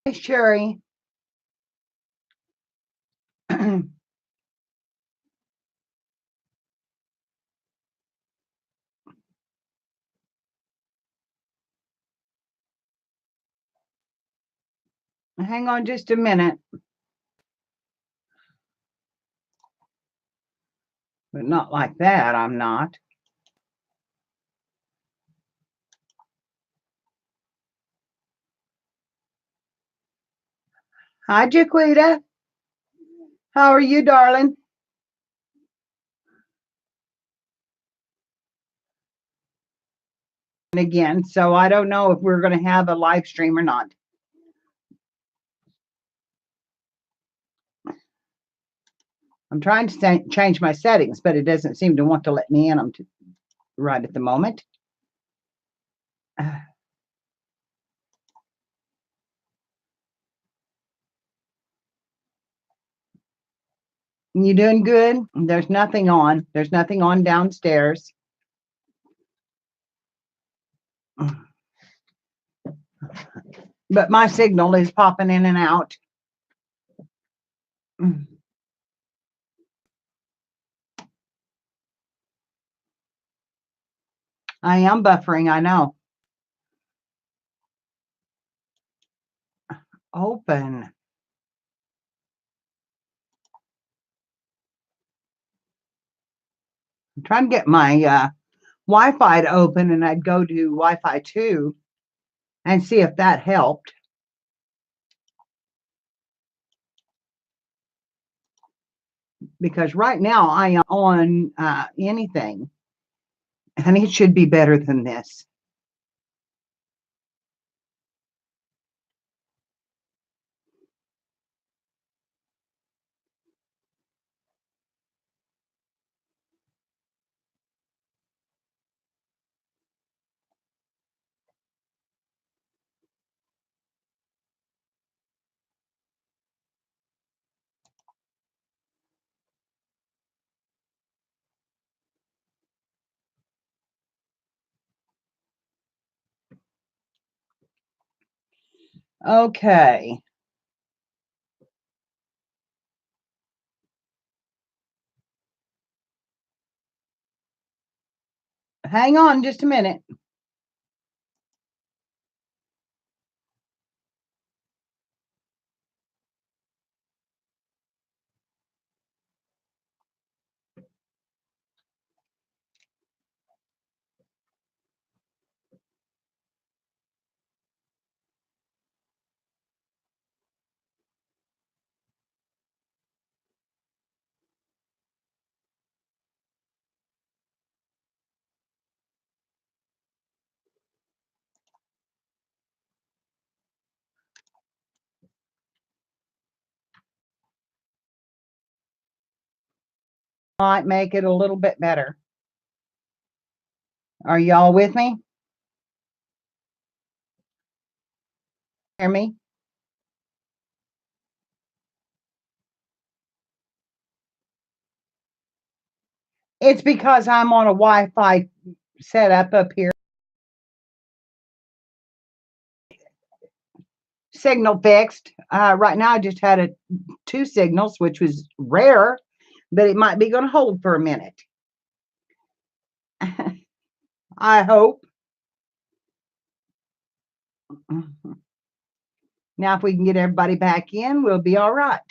Hey, Sherry. Hang on just a minute. But not like that, I'm not. Hi, Jaquita. How are you, darling? And again, so I don't know if we're going to have a live stream or not. I'm trying to change my settings, but it doesn't seem to want to let me in them right at the moment. You doing good? There's nothing on. There's nothing on downstairs. But my signal is popping in and out. I am buffering, I know. Open. I'm trying to get my Wi-Fi to open, and I'd go to Wi-Fi 2 and see if that helped. Because right now I am on anything, and it should be better than this. Okay. Hang on just a minute. Might make it a little bit better. Are y'all with me? Hear me? It's because I'm on a Wi-Fi setup up here. Signal fixed. Right now I just had 2 signals, which was rare, but it might be going to hold for a minute. I hope. Now, if we can get everybody back in, we'll be all right.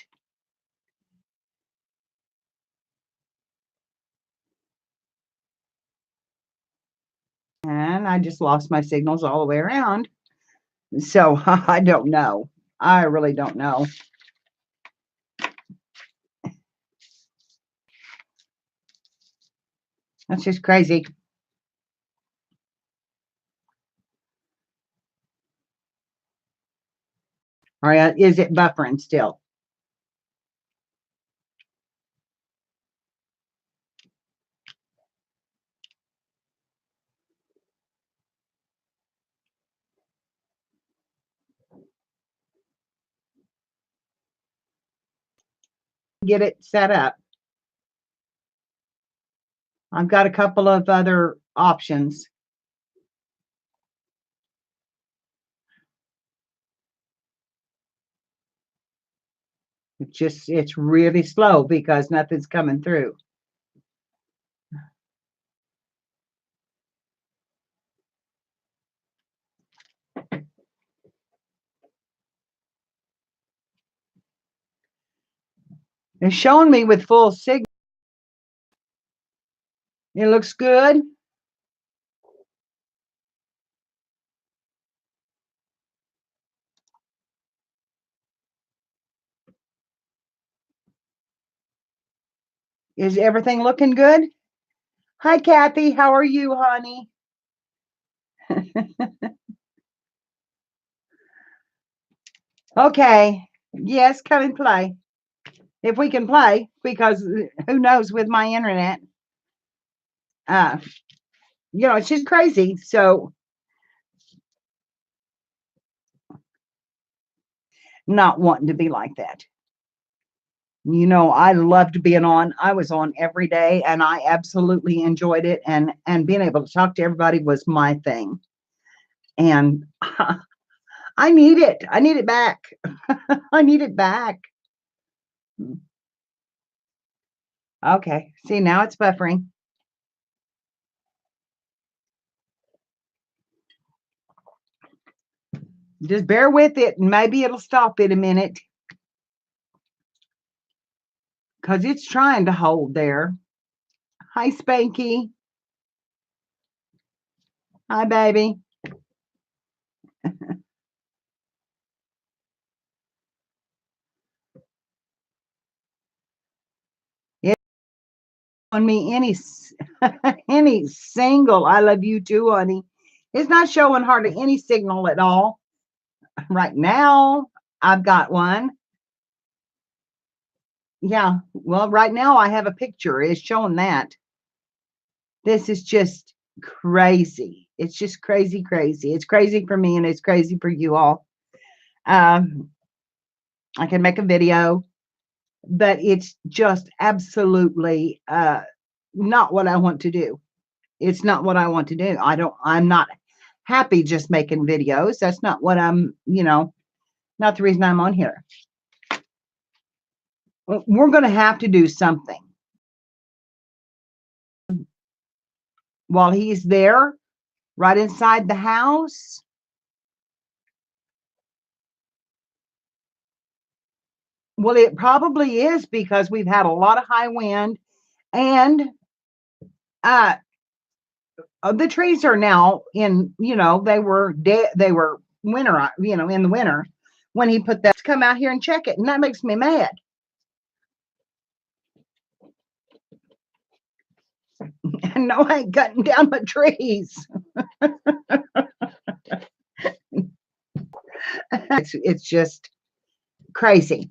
And I just lost my signals all the way around. So I don't know. I really don't know. That's just crazy. All right, is it buffering still? Get it set up. I've got a couple of other options. It's really slow because nothing's coming through. It's showing me with full signal. It looks good. Is everything looking good? Hi, Kathy. How are you, honey? Okay. Yes, come and play. If we can play, because who knows with my internet. Uh, it's just crazy. So not wanting to be like that. I loved being on. I was on every day and I absolutely enjoyed it. And being able to talk to everybody was my thing. And I need it. I need it back. I need it back. Okay. See, now it's buffering. Just bear with it and maybe it'll stop in a minute. Because it's trying to hold there. Hi, Spanky. Hi, baby. It's on me any single I love you too, honey. It's not showing hardly any signal at all. Right now, I've got one. Yeah, well, right now I have a picture. It's showing that. This is just crazy. It's just crazy, crazy. It's crazy for me and it's crazy for you all. I can make a video, but it's just absolutely not what I want to do. It's not what I want to do. I'm not happy just making videos. That's not what I'm, not the reason I'm on here. We're going to have to do something while he's there, right inside the house. Well, it probably is because we've had a lot of high wind and uh the trees are now in, they were dead, they were winter, in the winter when he put that. Come out here and check it, and that makes me mad. And no, I ain't cutting down my trees. It's just crazy.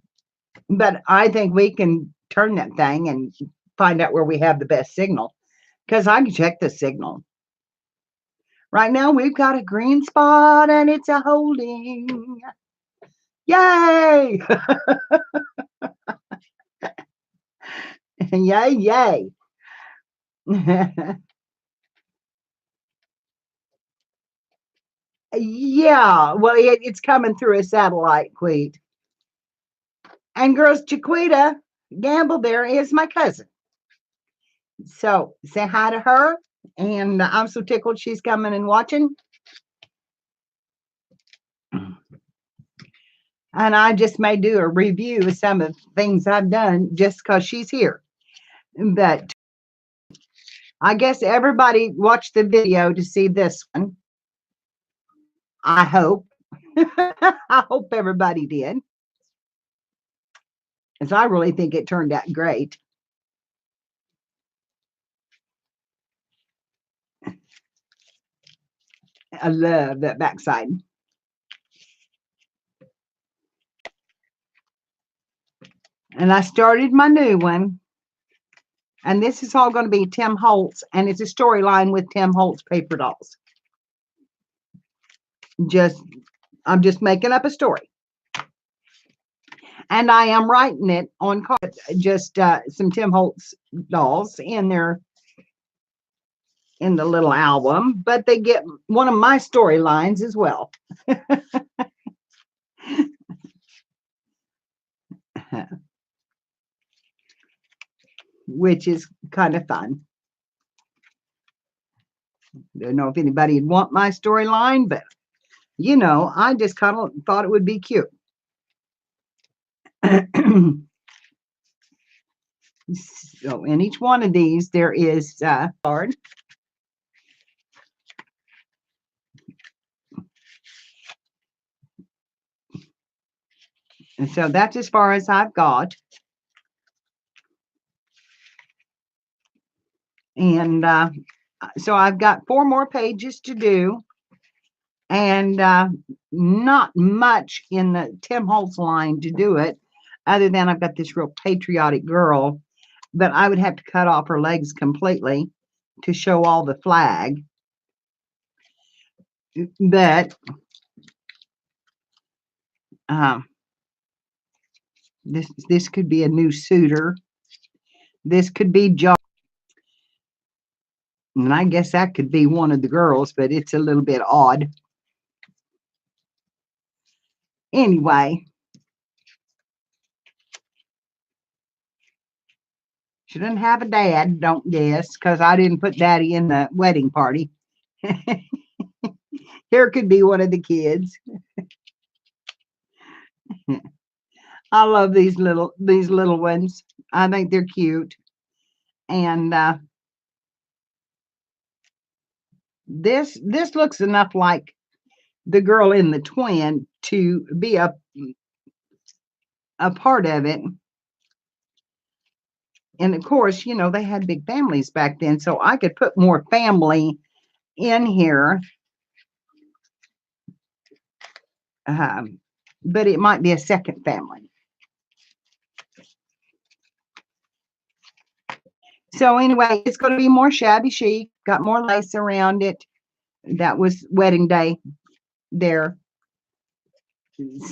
But I think we can turn that thing and find out where we have the best signal, because I can check the signal. Right now we've got a green spot and it's a holding. Yay! Yay, yay. Yeah, well, it's coming through a satellite, Queet. And girls, Chiquita Gamble there is my cousin. So say hi to her. And I'm so tickled she's coming and watching. And I just may do a review of some of the things I've done just because she's here. But I guess everybody watched the video to see this one. I hope. I hope everybody did. Because I really think it turned out great. I love that backside. And I started my new one. And this is all going to be Tim Holtz. And it's a storyline with Tim Holtz paper dolls. I'm just making up a story. And I am writing it on cards, just some Tim Holtz dolls in the little album, but they get one of my storylines as well. which is kind of fun. Don't know if anybody would want my storyline, but you know, I just kind of thought it would be cute. So in each one of these, there is a card. And so that's as far as I've got. And so I've got 4 more pages to do. And not much in the Tim Holtz line to do it, other than I've got this real patriotic girl, but I would have to cut off her legs completely to show all the flag. But this could be a new suitor. This could be John. And I guess that could be one of the girls, but it's a little bit odd. Anyway, she doesn't have a dad, don't guess, because I didn't put daddy in the wedding party. Here could be one of the kids. I love these little ones. I think they're cute. And this looks enough like the girl in the twin to be a part of it. And of course, you know, they had big families back then, so I could put more family in here. But it might be a second family. So anyway, it's going to be more shabby chic, got more lace around it. That was wedding day there.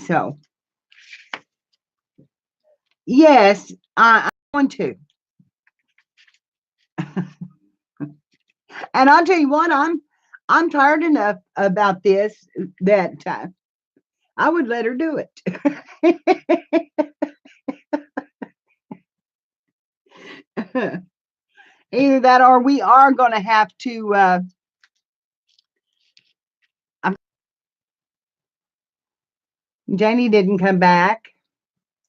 So yes, I'm going to. And I'll tell you what, I'm tired enough about this that I would let her do it. Either that or we are going to have to Janie didn't come back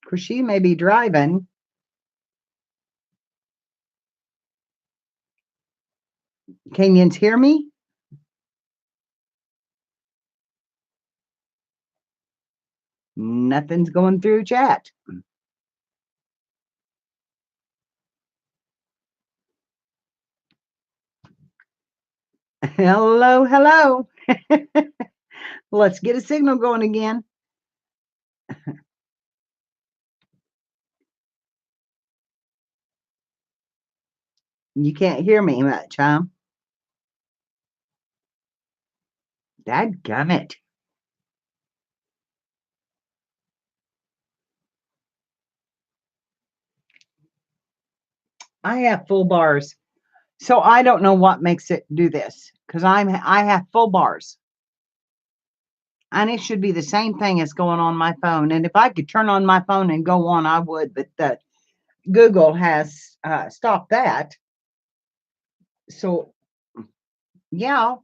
because she may be driving. Can you hear me? Nothing's going through chat. Hello, hello. Let's get a signal going again. You can't hear me much, huh? Dadgummit. I have full bars. So I don't know what makes it do this because I have full bars. And it should be the same thing as going on my phone. And if I could turn on my phone and go on, I would. But the Google has stopped that. So, yeah.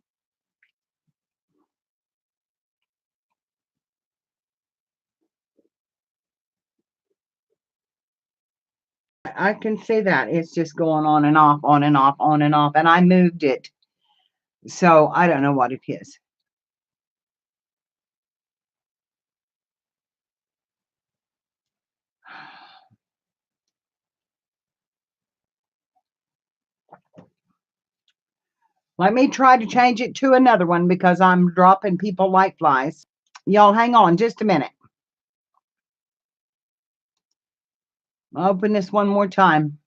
I can see that. It's just going on and off, on and off, on and off. And I moved it. So I don't know what it is. Let me try to change it to another one because I'm dropping people like flies. Y'all hang on just a minute. I'll open this one more time.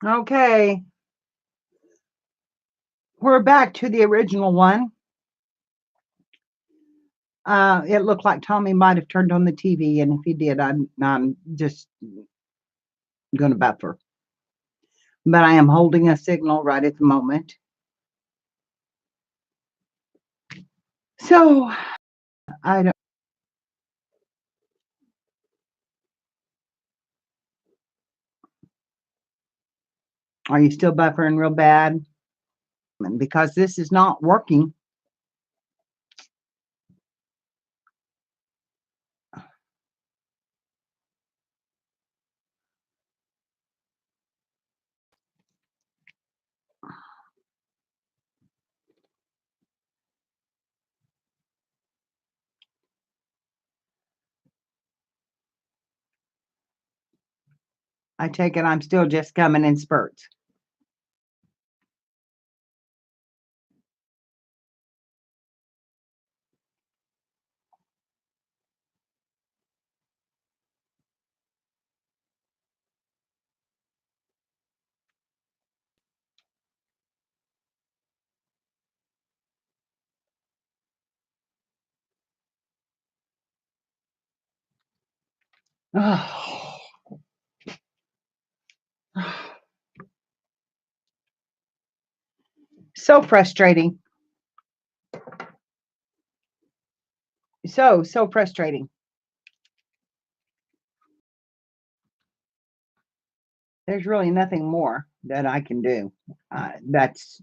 Okay, we're back to the original one. It looked like Tommy might have turned on the TV, and if he did, I'm just going to buffer. But I am holding a signal right at the moment. So I don't. Are you still buffering real bad? Because this is not working. I take it I'm still just coming in spurts. So frustrating. So frustrating. There's really nothing more that I can do. That's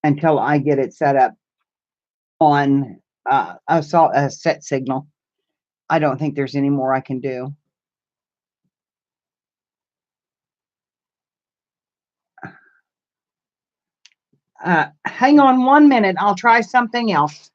until I get it set up on a set signal. I don't think there's any more I can do. Hang on 1 minute. I'll try something else.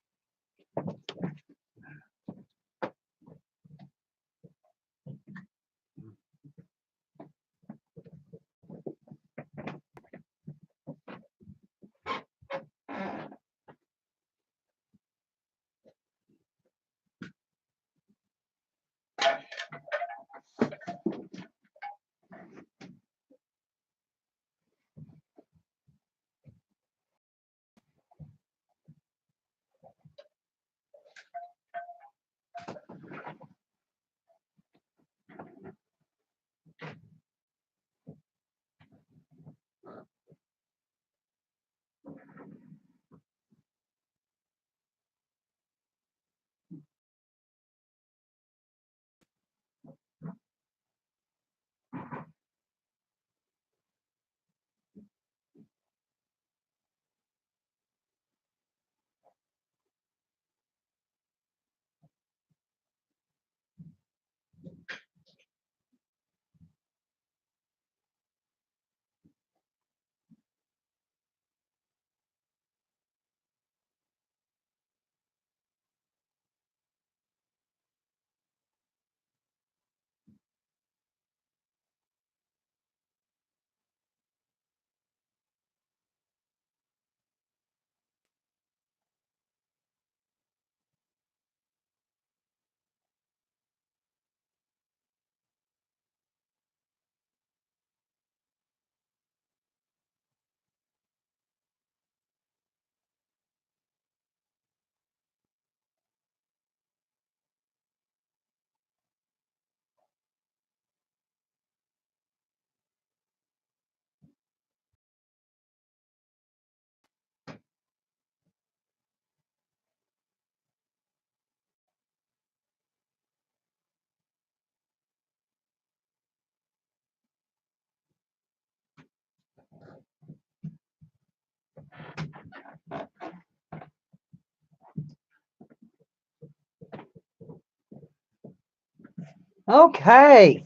Okay.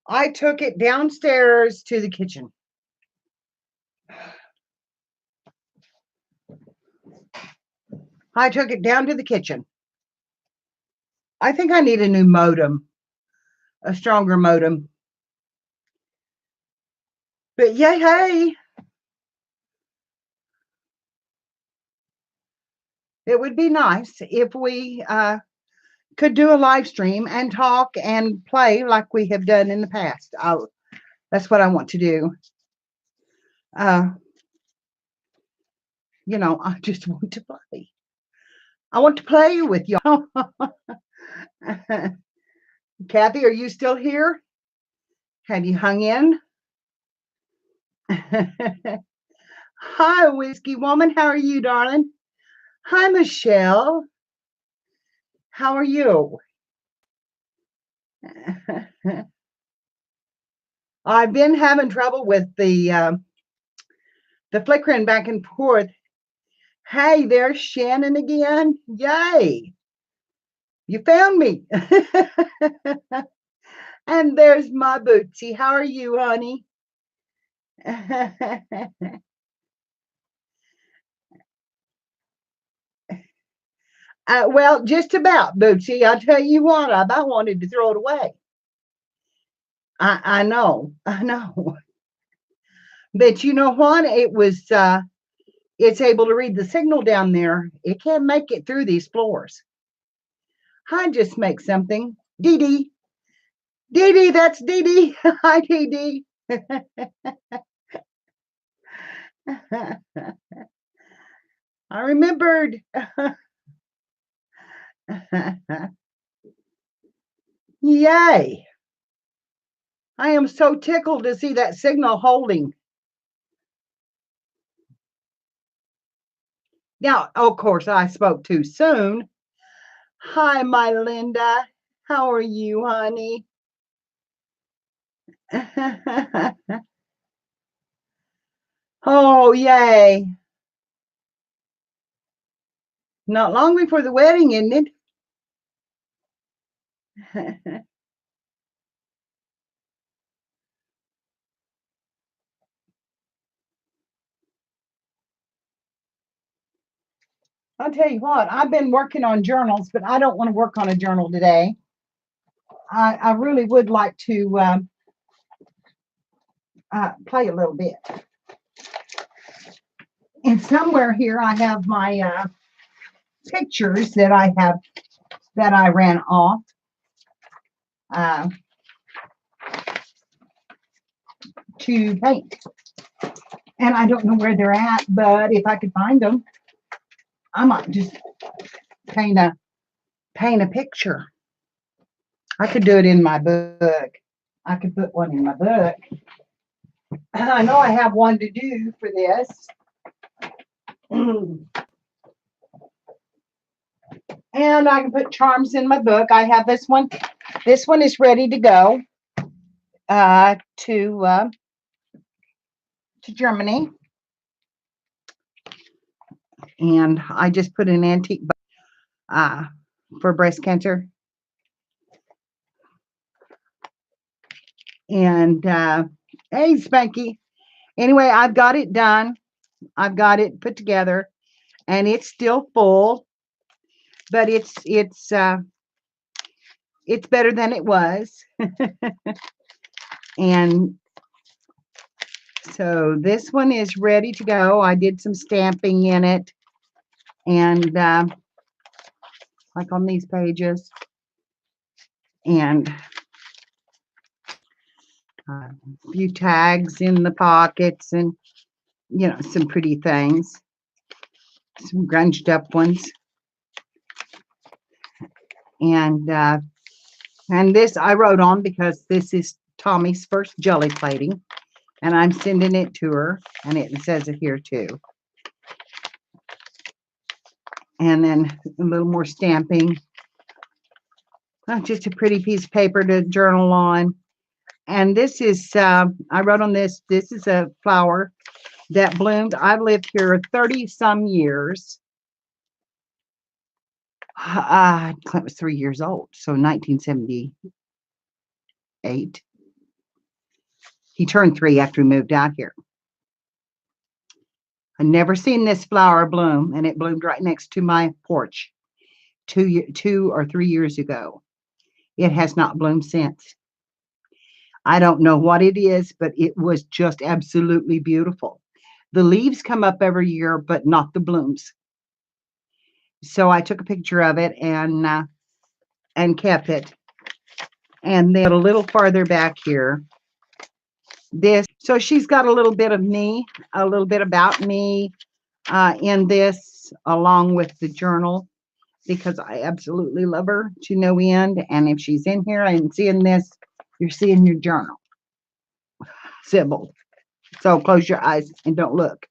I took it downstairs to the kitchen. I took it down to the kitchen. I think I need a new modem, a stronger modem. But yay, hey, it would be nice if we could do a live stream and talk and play like we have done in the past. That's what I want to do. You know, I just want to play. I want to play with y'all. Kathy, are you still here? Have you hung in? Hi, Whiskey Woman. How are you, darling? Hi, Michelle. How are you? I've been having trouble with the flickering back and forth. Hey, there's Shannon again. Yay. You found me. And there's my Bootsy. How are you, honey? Well, just about, Bootsy. I'll tell you what, I about wanted to throw it away. I know. But you know what? It's able to read the signal down there. It can't make it through these floors. I just make something. Dee Dee. Dee Dee, that's Dee Dee. Hi, Dee Dee. I remembered. Yay. I am so tickled to see that signal holding. Now, of course, I spoke too soon. Hi, my Linda. How are you, honey? Oh, yay. Not long before the wedding, isn't it? I'll tell you what, I've been working on journals, but I don't want to work on a journal today. I really would like to play a little bit. And somewhere here I have my pictures that I ran off. To paint. And I don't know where they're at, but if I could find them, I might just paint a picture. I could do it in my book. I could put one in my book. I know I have one to do for this. And I can put charms in my book. I have this one. This one is ready to go to Germany. And I just put an antique for breast cancer. And hey, Spanky. Anyway, I've got it done. I've got it put together, and it's still full, but it's better than it was. And so this one is ready to go. I did some stamping in it, and like on these pages, and a few tags in the pockets, and you know, some pretty things, some grunged up ones, and this I wrote on because this is Tommy's first jelly plating, and I'm sending it to her, and it says it here too. And then a little more stamping. Just a pretty piece of paper to journal on. And this is, I wrote on this, this is a flower that bloomed. I've lived here 30 some years. Clint was 3 years old, so 1978. He turned 3 after we moved out here. I've never seen this flower bloom, and it bloomed right next to my porch 2 or 3 years ago. It has not bloomed since. I don't know what it is, but it was just absolutely beautiful. The leaves come up every year, but not the blooms. So I took a picture of it and kept it. And then a little farther back here, this. So she's got a little bit of me, a little bit about me in this, along with the journal, because I absolutely love her to no end. And if she's in here and seeing this, you're seeing your journal, Sybil. So close your eyes and don't look.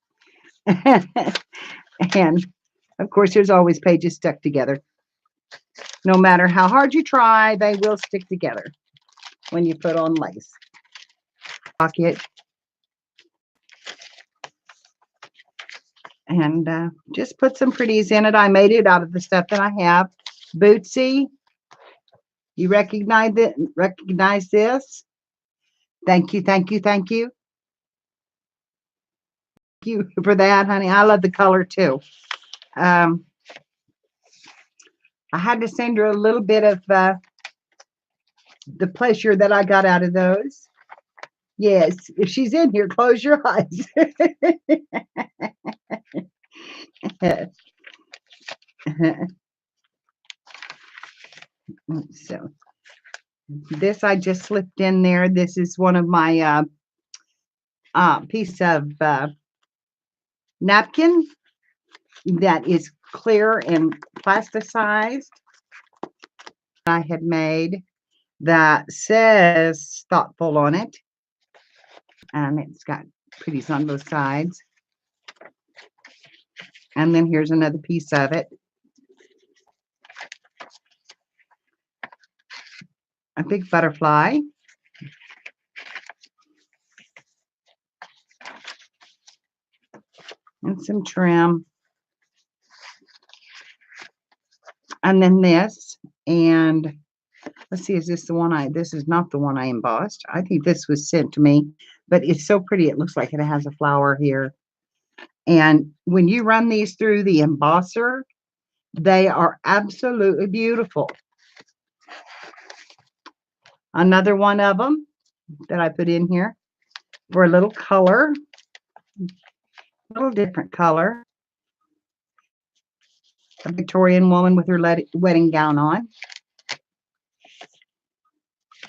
And of course, there's always pages stuck together. No matter how hard you try, they will stick together when you put on lace. Pocket. And just put some pretties in it. I made it out of the stuff that I have. Bootsy, you recognize it? Recognize this? Thank you, thank you, thank you. Thank you for that, honey. I love the color too. I had to send her a little bit of the pleasure that I got out of those. Yes, if she's in here, close your eyes. So this I just slipped in there. This is one of my piece of napkin that is clear and plasticized. I had made that says thoughtful on it, and it's got pretties on both sides. And then here's another piece of it. A big butterfly. And some trim. And then this. And let's see, is this the one this is not the one I embossed. I think this was sent to me, but it's so pretty. It looks like it has a flower here. And when you run these through the embosser, they are absolutely beautiful. Another one of them that I put in here for a little color, a little different color. A Victorian woman with her wedding gown on.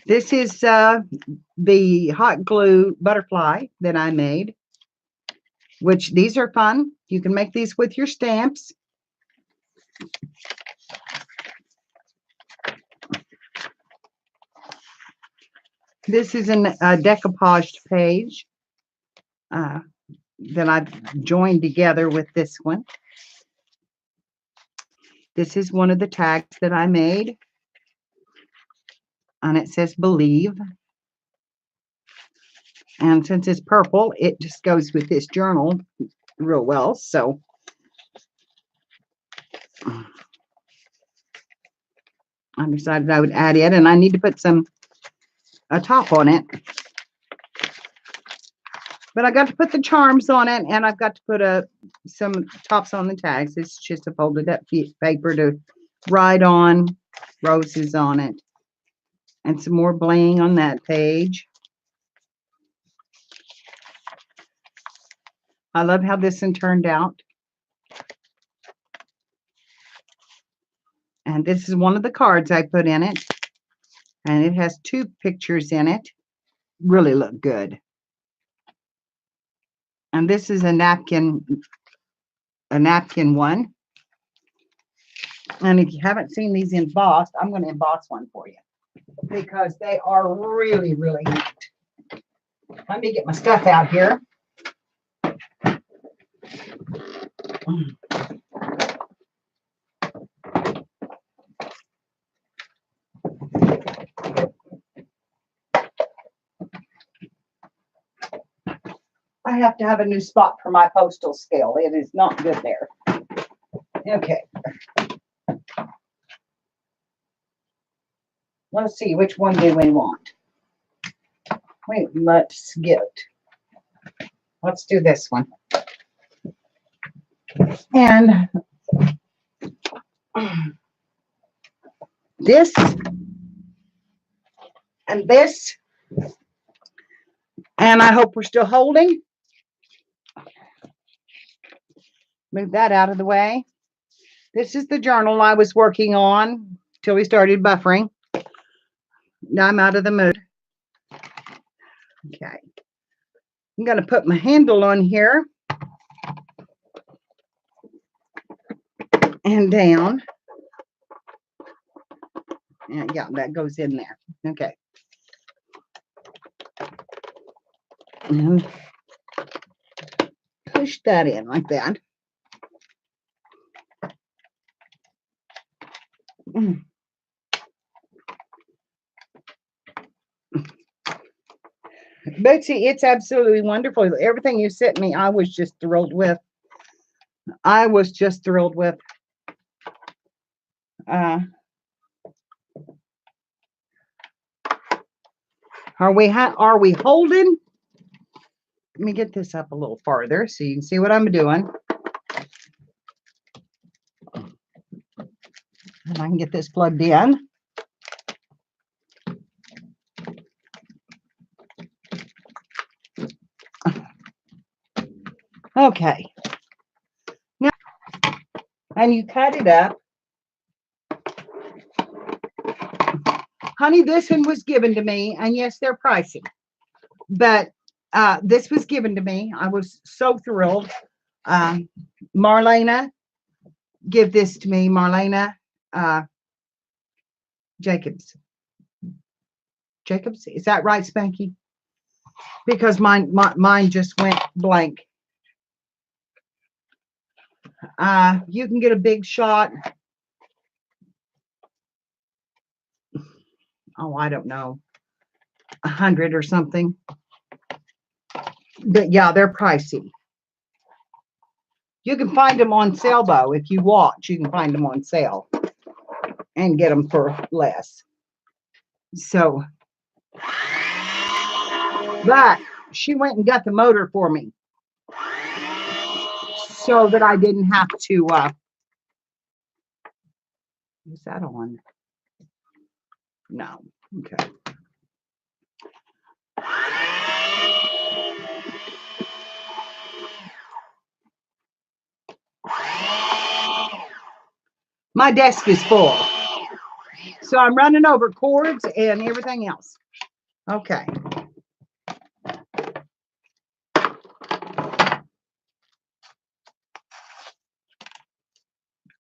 This is the hot glue butterfly that I made, which these are fun. You can make these with your stamps. This is a decoupaged page that I've joined together with this one. This is one of the tags that I made, and it says believe. And since it's purple, it just goes with this journal real well. So I decided I would add it, and I need to put a top on it. But I got to put the charms on it, and I've got to put some tops on the tags. It's just a folded up paper to write on, roses on it, and some more bling on that page. I love how this one turned out. And this is one of the cards I put in it. And it has 2 pictures in it. Really look good. And this is a napkin one. And if you haven't seen these embossed, I'm going to emboss one for you because they are really, really neat. Let me get my stuff out here. I have to have a new spot for my postal scale. It is not good there. Okay. Let's see, which one do we want? Wait, let's do this one. And this and this. And I hope we're still holding. Move that out of the way. This is the journal I was working on till we started buffering. Now I'm out of the mood. Okay. I'm going to put my handle on here and down. And yeah, that goes in there. Okay. And push that in like that. Betsy, it's absolutely wonderful. Everything you sent me, I was just thrilled with. I was just thrilled with. Are we holding? Let me get this up a little farther so you can see what I'm doing. And I can get this plugged in. Okay. Now, and you cut it up. Honey, this one was given to me, and yes, they're pricey. But this was given to me. I was so thrilled. Marlena, give this to me. Marlena Jacobs. Jacobs, is that right, Spanky? Because mine just went blank. You can get a big shot. Oh, I don't know, 100 or something. But yeah, they're pricey. You can find them on sale though. If you watch, you can find them on sale and get them for less. So, but she went and got the motor for me so that I didn't have to. Is that on? No. Okay. My desk is full. So I'm running over cords and everything else. Okay.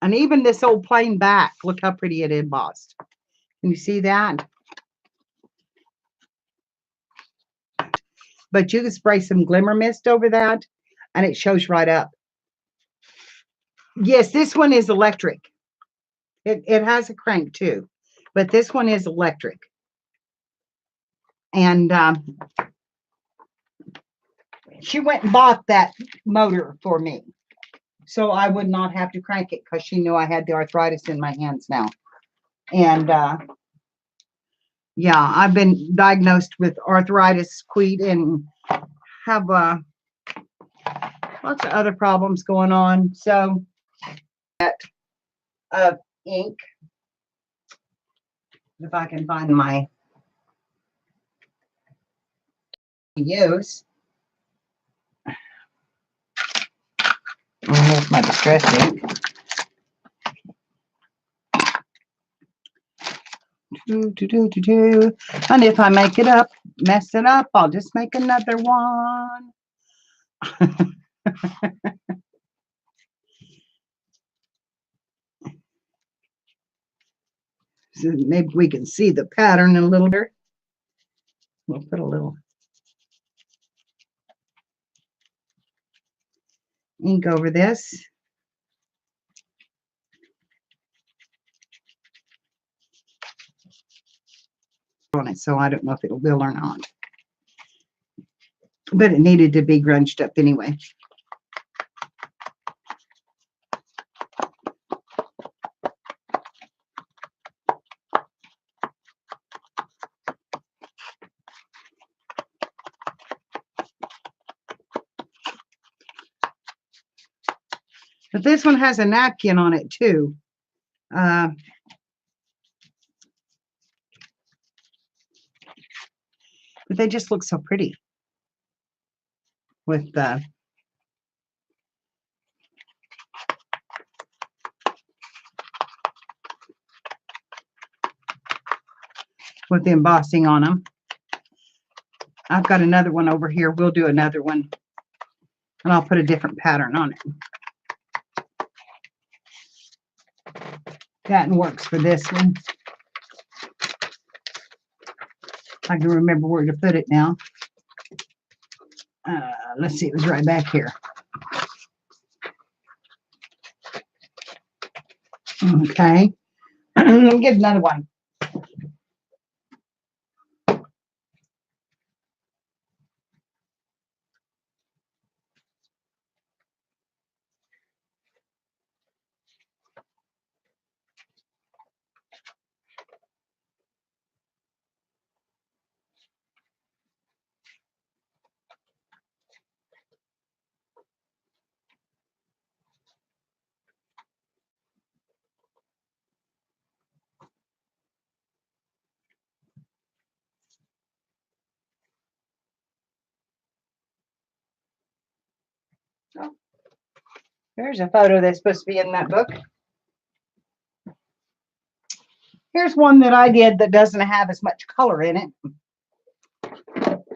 And even this old plain back, look how pretty it embossed. Can you see that? But you can spray some glimmer mist over that and it shows right up. Yes, this one is electric. It has a crank too, but this one is electric. And she went and bought that motor for me, so I would not have to crank it because she knew I had the arthritis in my hands now. And yeah, I've been diagnosed with arthritis, quit, and have lots of other problems going on. So that ink, if I can find my use. Here's my distress ink. And if I make it up, mess it up, I'll just make another one. So maybe we can see the pattern a little bit. We'll put a little ink over this. On it, so I don't know if it'll bill or not. But it needed to be grunged up anyway. But this one has a napkin on it too. But they just look so pretty with the embossing on them. I've got another one over here. We'll do another one, and I'll put a different pattern on it. That works for this one. I can remember where to put it now. Let's see, it was right back here. Okay. Let me get another one. Oh, there's a photo that's supposed to be in that book. Here's one that I did that doesn't have as much color in it.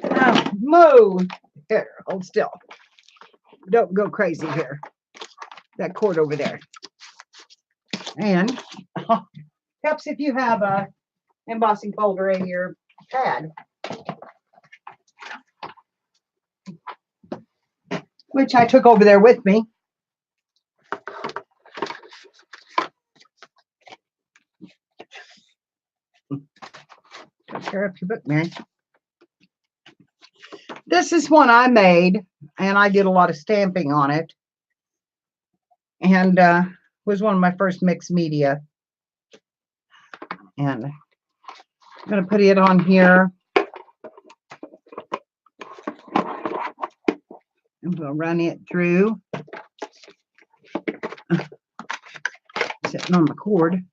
Oh, move. Here, hold still. Don't go crazy here. That cord over there. And helps if you have a embossing folder in your pad, which I took over there with me. Tear up your book, Mary. This is one I made, and I did a lot of stamping on it, and was one of my first mixed media. And I'm going to put it on here. I'm going to run it through. Sitting on the cord.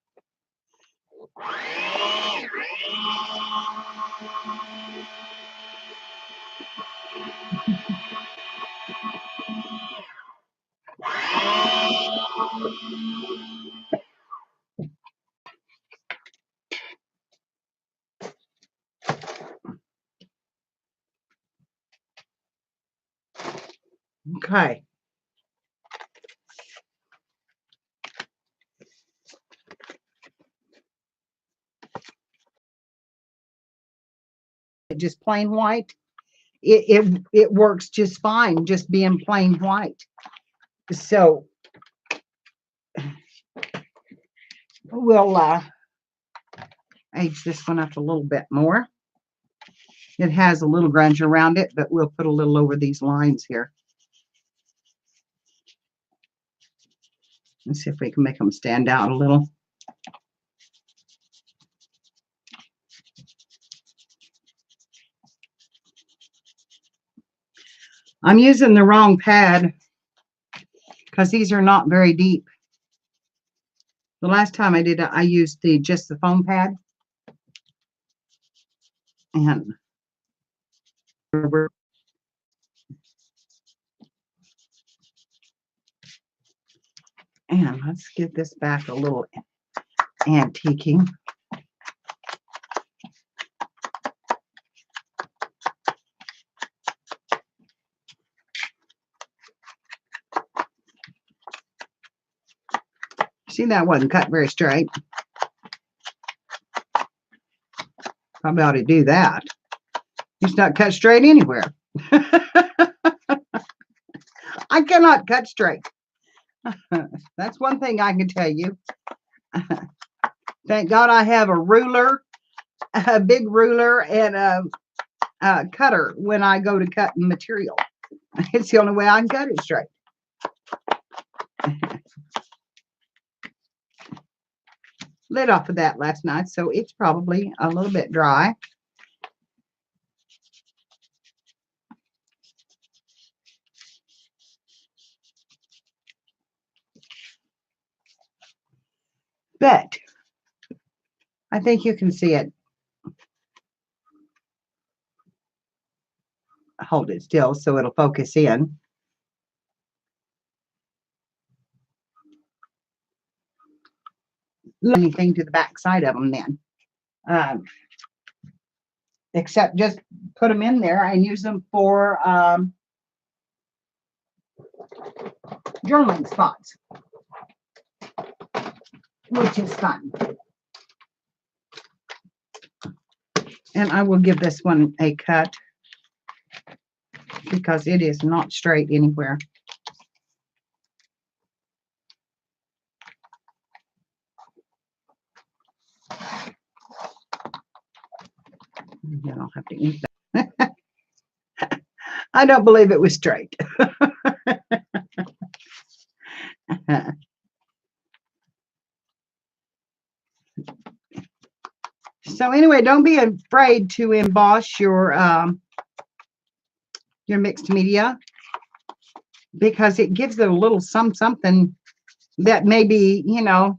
Okay. Just plain white. It works just fine, just being plain white. So we'll age this one up a little bit more. It has a little grunge around it, but we'll put a little over these lines here. Let's see if we can make them stand out a little. I'm using the wrong pad because these are not very deep. The last time I did it, I used just the foam pad. And let's get this back a little antiquing. See, that wasn't cut very straight. Probably ought to do that. It's not cut straight anywhere. I cannot cut straight. That's one thing I can tell you. Thank God I have a ruler, a big ruler, and a cutter when I go to cut material. It's the only way I can cut it straight. Lit off of that last night, so it's probably a little bit dry. But I think you can see it. Hold it still so it'll focus in. Anything to the back side of them then. except just put them in there and use them for journaling spots, which is fun. And I will give this one a cut because it is not straight anywhere. Then I'll have to ink that. I don't believe it was straight. So anyway, don't be afraid to emboss your mixed media, because it gives it a little something that maybe, you know,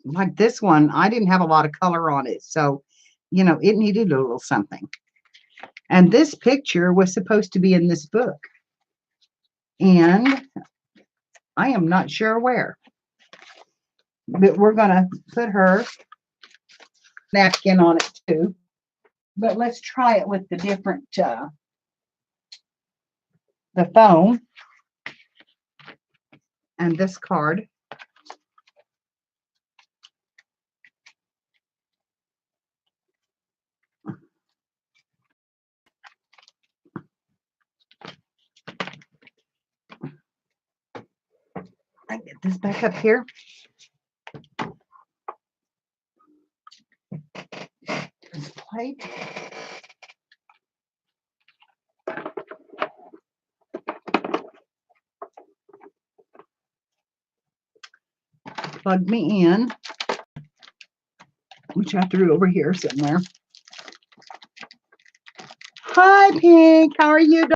like this one, I didn't have a lot of color on it. So, you know, it needed a little something. And this picture was supposed to be in this book. And I am not sure where. But we're going to put her napkin on it too. But let's try it with the different, the foam and this card. I get this back up here. This plate. Plug me in, which I threw over here somewhere. Hi, Pink. How are you?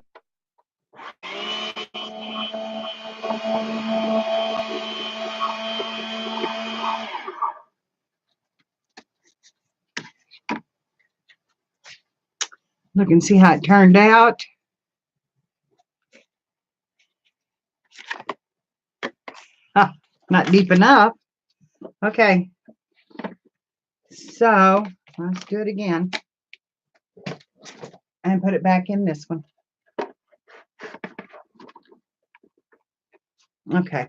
Look and see how it turned out. Not deep enough. Okay. So let's do it again. And put it back in this one. Okay.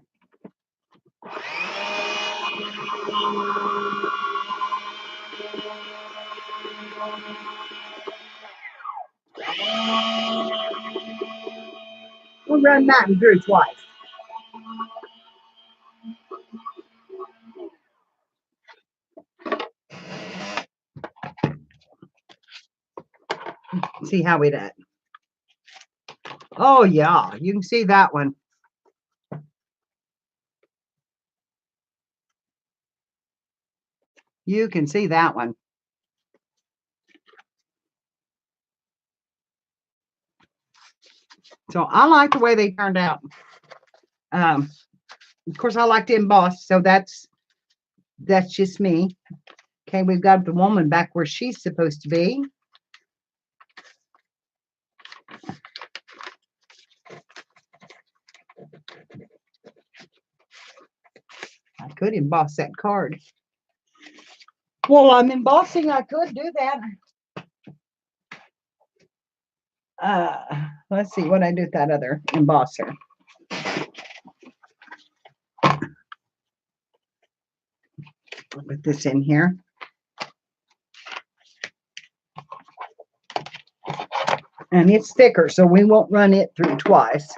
We'll run that and through twice. See how we did. Oh yeah, you can see that one. You can see that one. So I like the way they turned out. Of course, I like to emboss, so that's just me. Okay, we've got the woman back where she's supposed to be. I could emboss that card. Well, I'm embossing. I could do that. Let's see what I do with that other embosser. I'll put this in here. And it's thicker, so we won't run it through twice.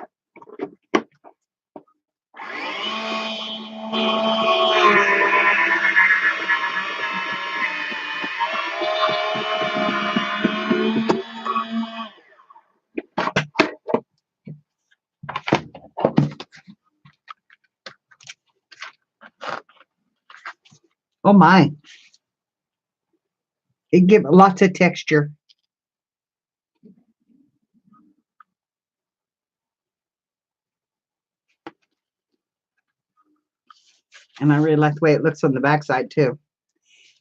Oh my. It gives lots of texture. And I really like the way it looks on the backside too.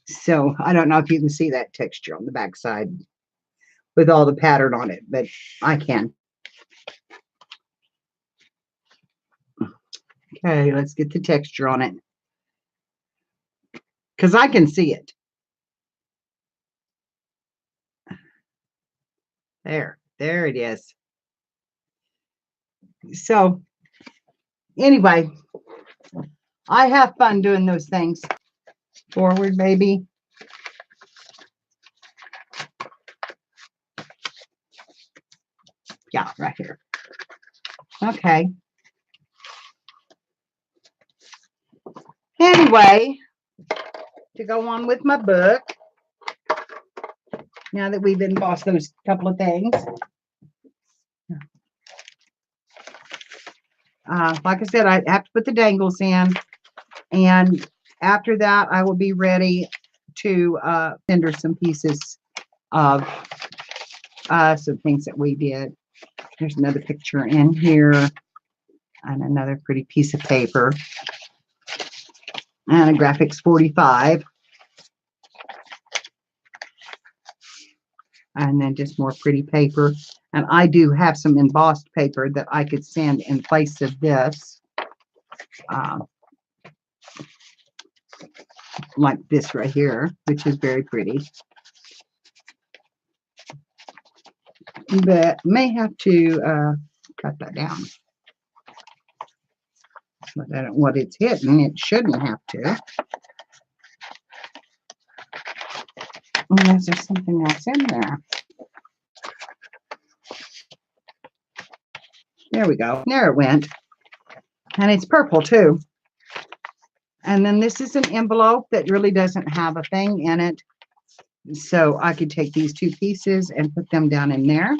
So I don't know if you can see that texture on the backside with all the pattern on it, but I can. Okay, let's get the texture on it. Because I can see it. There it is. So anyway, I have fun doing those things. Forward, baby. Yeah, right here. Okay. Anyway, to go on with my book, now that we've embossed those couple of things, like I said, I have to put the dangles in, and after that, I will be ready to render some pieces of some things that we did. There's another picture in here, and another pretty piece of paper, and a graphics 45. And then just more pretty paper. And I do have some embossed paper that I could send in place of this. Like this right here, which is very pretty. But may have to cut that down. But I don't what it's hitting. It shouldn't have to. Unless there's something else in there. There we go. There it went. And it's purple too. And then this is an envelope that really doesn't have a thing in it. So I could take these two pieces and put them down in there.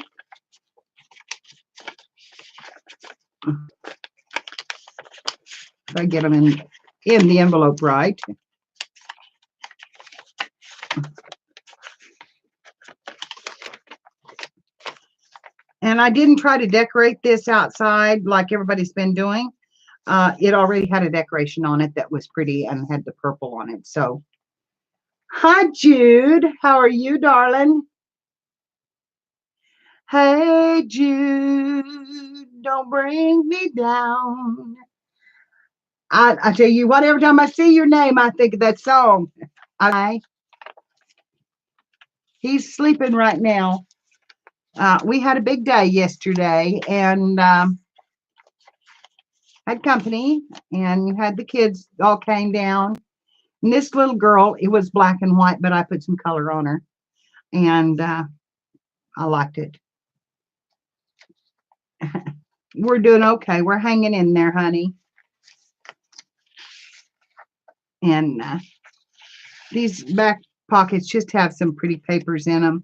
If I get them in the envelope right. And I didn't try to decorate this outside like everybody's been doing. It already had a decoration on it that was pretty and had the purple on it. So, hi, Jude. How are you, darling? Hey, Jude, don't bring me down. I tell you what, every time I see your name, I think of that song. He's sleeping right now. We had a big day yesterday, and had company, and you had the kids all came down. And this little girl, it was black and white, but I put some color on her, and I liked it. We're doing okay. We're hanging in there, honey. And these back pockets just have some pretty papers in them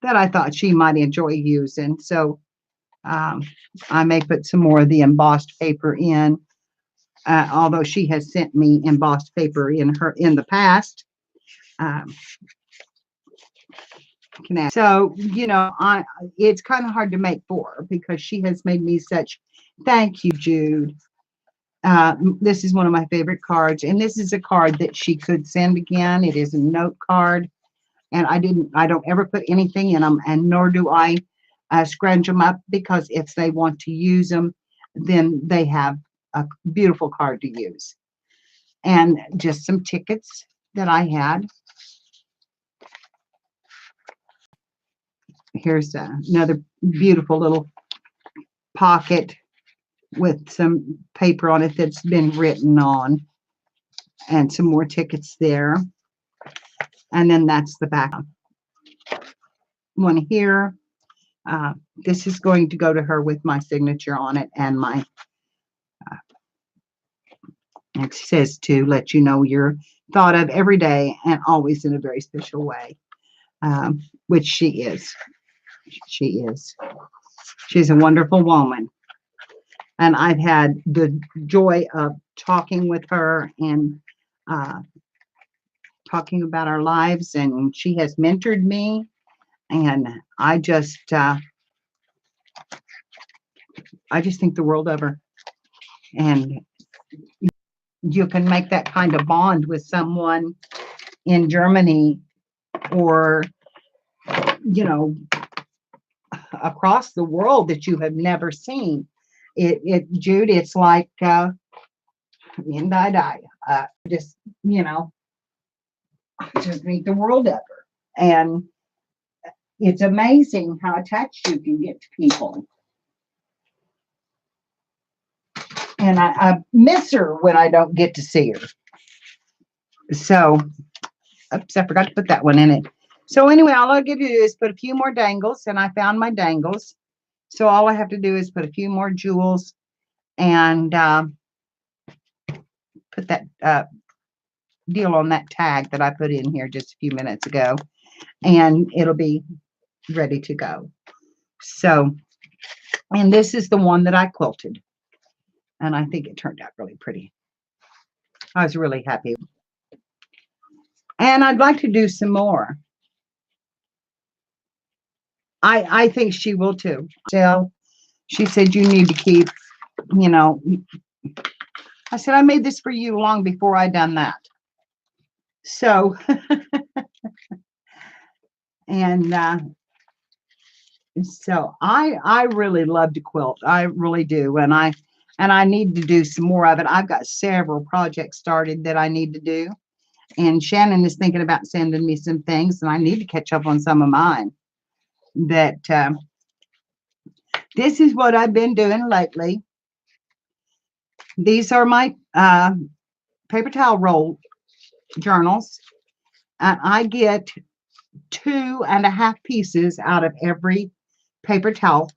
that I thought she might enjoy using. So I may put some more of the embossed paper in, although she has sent me embossed paper in the past. So, you know, it's kind of hard to make for because she has made me such. Thank you, Jude. This is one of my favorite cards, and this is a card that she could send again. It is a note card, and I don't ever put anything in them, and nor do I scrunch them up, because if they want to use them, then they have a beautiful card to use. And just some tickets that I had. Here's another beautiful little pocket with some paper on it that's been written on, and some more tickets there. And then that's the back one here. This is going to go to her with my signature on it, and my it says to let you know you're thought of every day and always in a very special way, which she is. She is. She's a wonderful woman. And I've had the joy of talking with her and talking about our lives, and she has mentored me, and I just think the world of her. And you can make that kind of bond with someone in Germany, or, you know, across the world that you have never seen. Jude, it's like just, you know, I just think the world of her. And it's amazing how attached you can get to people. And I miss her when I don't get to see her. So, oops, I forgot to put that one in it. So anyway, all I get to do is put a few more dangles, and I found my dangles. So all I have to do is put a few more jewels and put that deal on that tag that I put in here just a few minutes ago, and it'll be ready to go. So, and this is the one that I quilted, and I think it turned out really pretty. I was really happy. And I'd like to do some more. I think she will too. So she said, you need to keep, you know, I said, I made this for you long before I done that. So, and so I really love to quilt. I really do. And I need to do some more of it. I've got several projects started that I need to do. And Shannon is thinking about sending me some things, and I need to catch up on some of mine. That this is what I've been doing lately. These are my paper towel roll journals, and I get 2.5 pieces out of every paper towel.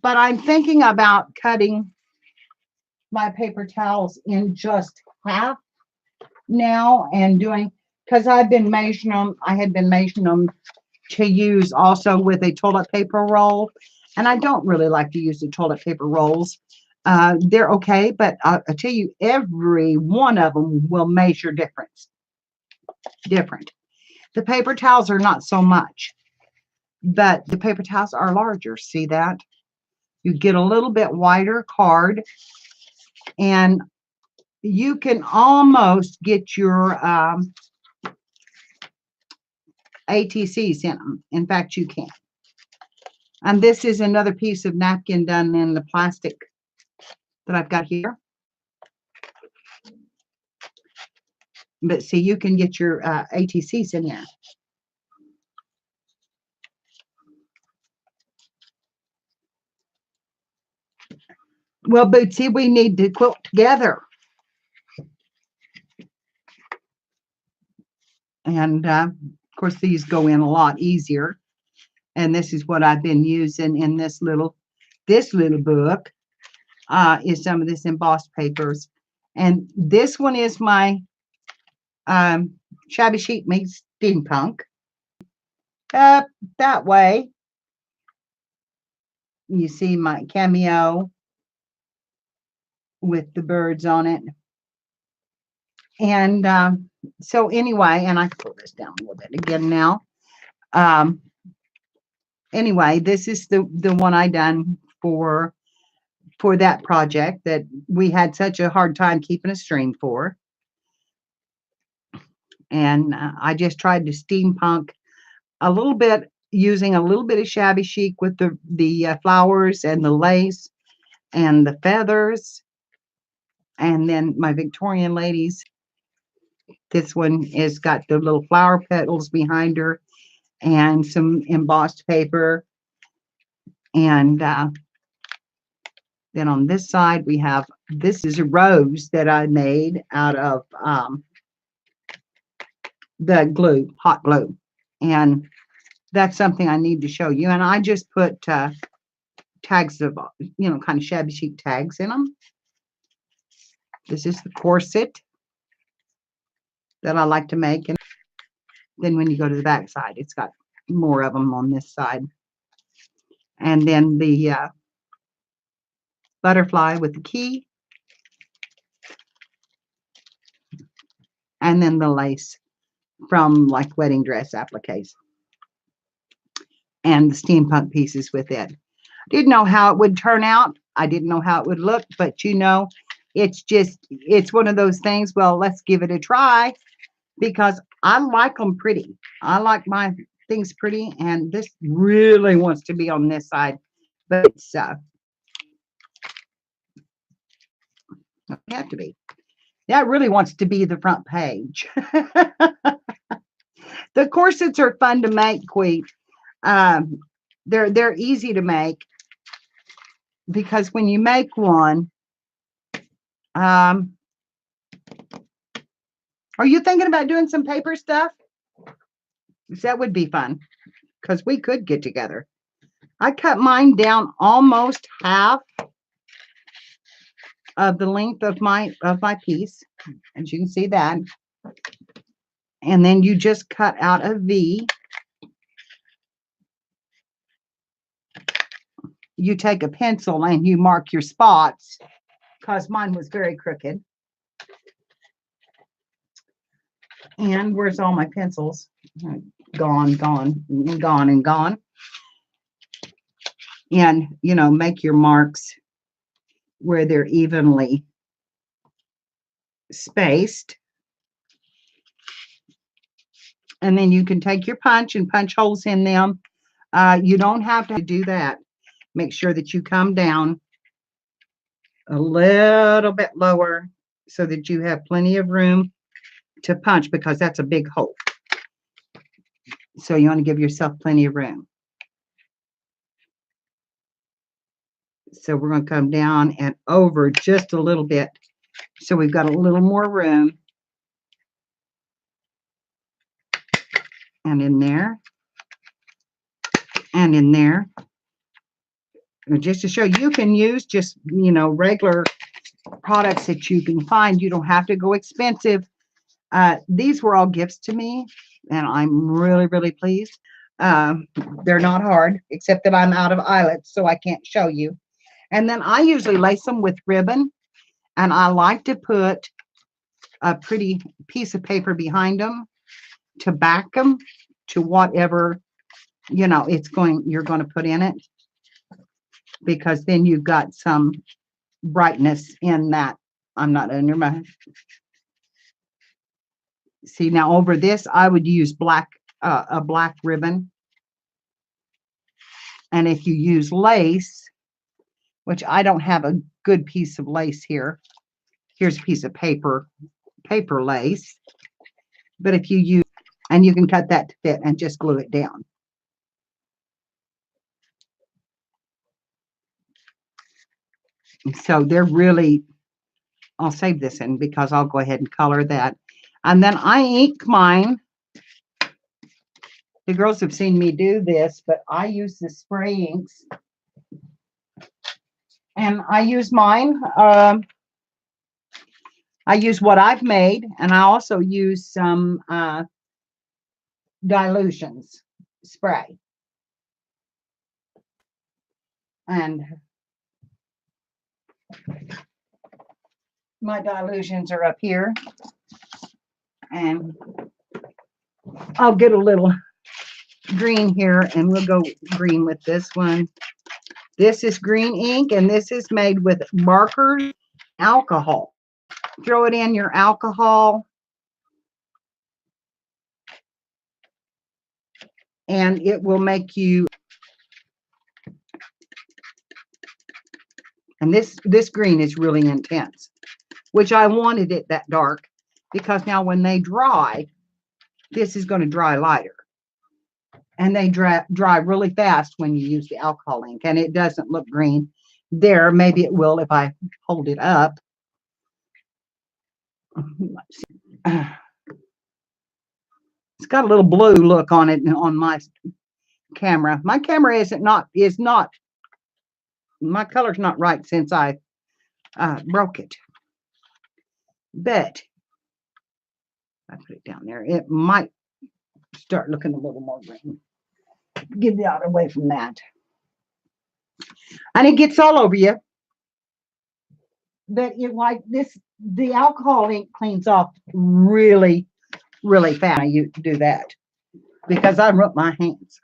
But I'm thinking about cutting my paper towels in just half now and doing, because I've been measuring them. I had been measuring them to use also with a toilet paper roll, and I don't really like to use the toilet paper rolls. They're okay, but I tell you, every one of them will measure different. The paper towels are not so much, but the paper towels are larger. See that? You get a little bit wider card, and you can almost get your ATCs in them. In fact, you can. And this is another piece of napkin done in the plastic that I've got here. But see, you can get your ATCs in here. Well, Bootsy, we need to quilt together. And of course, these go in a lot easier. And this is what I've been using in this little book. Is some of this embossed papers. And this one is my shabby chic meets steampunk. Up that way, you see my cameo with the birds on it. And so anyway, and I can pull this down a little bit again now. Anyway, this is the one I done for that project that we had such a hard time keeping a stream for. And I just tried to steampunk a little bit, using a little bit of shabby chic with the flowers and the lace and the feathers. And then my Victorian ladies, this one is got the little flower petals behind her and some embossed paper. And then on this side, we have, this is a rose that I made out of the glue, hot glue. And that's something I need to show you. And I just put tags of, kind of shabby chic tags in them. This is the corset that I like to make. And then when you go to the back side, it's got more of them on this side. And then the butterfly with the key. And then the lace from like wedding dress appliques. And the steampunk pieces with it. Didn't know how it would turn out. I didn't know how it would look, but it's one of those things. Well, let's give it a try because I like them pretty. I like my things pretty, and this really wants to be on this side, but it's it have to be. That really wants to be the front page. The corsets are fun to make, Queet. Um, they're easy to make because when you make one, are you thinking about doing some paper stuff? That would be fun because we could get together. I cut mine down almost half of the length of my piece, as you can see that. And then you just cut out a V. You take a pencil and you mark your spots because mine was very crooked. And where's all my pencils? Gone, gone, gone, and gone. And, you know, make your marks where they're evenly spaced. And then you can take your punch and punch holes in them. You don't have to do that. Make sure that you come down a little bit lower so that you have plenty of room to punch, because that's a big hole. So you want to give yourself plenty of room. So we're going to come down and over just a little bit so we've got a little more room. And in there. And in there. And just to show you can use just, you know, regular products that you can find. You don't have to go expensive. These were all gifts to me, and I'm really, really pleased. They're not hard, except that I'm out of eyelets, so I can't show you. And then I usually lace them with ribbon, and I like to put a pretty piece of paper behind them to back them to whatever, you know, you're going to put in it, because then you've got some brightness in that. I'm not under my. See, now over this, I would use a black ribbon. And if you use lace, which I don't have a good piece of lace here. Here's a piece of paper lace. But if you use, and you can cut that to fit and just glue it down. So they're really, I'll save this in because I'll go ahead and color that. And then I ink mine. The girls have seen me do this, but I use the spray inks. And I use mine. I use what I've made, and I also use some dilutions spray. And my dilutions are up here. And I'll get a little green here, and we'll go green with this one. This is green ink, and this is made with markers, alcohol. Throw it in your alcohol, and it will make you. And this green is really intense, which I wanted it that dark, because now when they dry, this is going to dry lighter. And they dry really fast when you use the alcohol ink, and it doesn't look green there. Maybe it will if I hold it up. It's got a little blue look on it on my camera. My camera is not my color's not right since I broke it. But I put it down there, it might start looking a little more green. Get that away from that. And it gets all over you. But it, like this, the alcohol ink cleans off really, really fast. You do that because I rubbed my hands.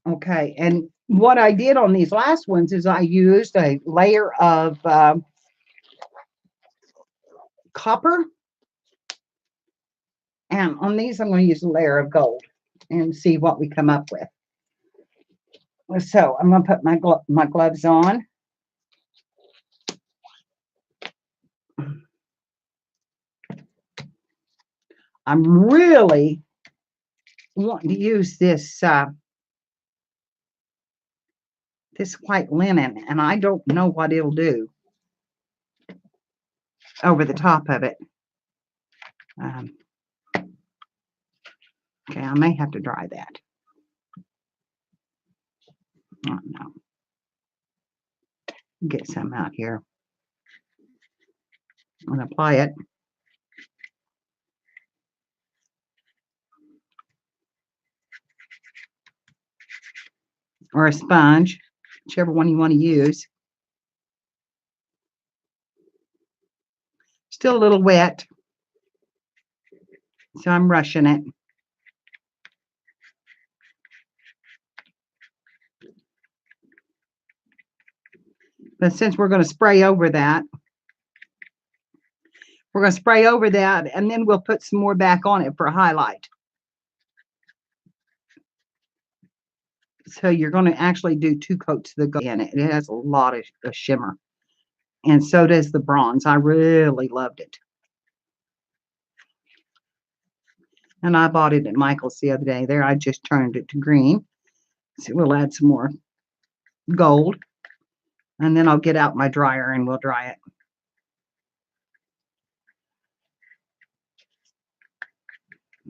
Okay, and what I did on these last ones is I used a layer of copper, and on these I'm going to use a layer of gold and see what we come up with. So I'm going to put my gloves on. I'm really wanting to use this this white linen, and I don't know what it'll do over the top of it. Okay, I may have to dry that. Oh, no. Get some out here and apply it. Or a sponge, whichever one you want to use. Still a little wet, so I'm rushing it. But since we're going to spray over that, and then we'll put some more back on it for a highlight. So you're going to actually do 2 coats of the gold in it. It has a lot of shimmer. And so does the bronze. I really loved it. And I bought it at Michael's the other day. There, I just turned it to green. So we'll add some more gold. And then I'll get out my dryer and we'll dry it.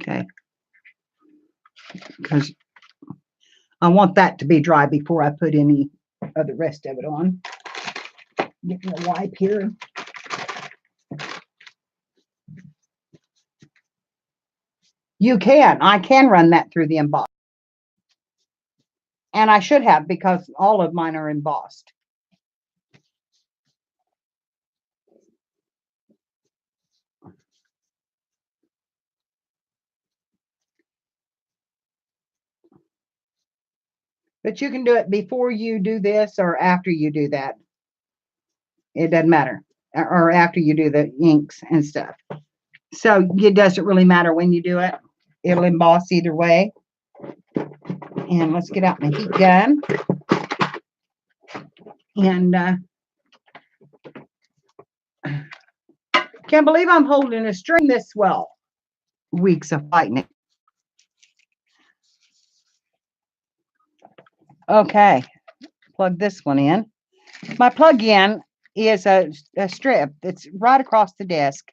Okay. Because I want that to be dry before I put any of the rest of it on. Get me a wipe here. You can. I can run that through the emboss. And I should have, because all of mine are embossed. But you can do it before you do this or after you do that. It doesn't matter. Or after you do the inks and stuff. So it doesn't really matter when you do it. It'll emboss either way. And let's get out my heat gun. And can't believe I'm holding a string this well. Weeks of fighting it. Okay, plug this one in. My plug-in is a strip that's right across the desk.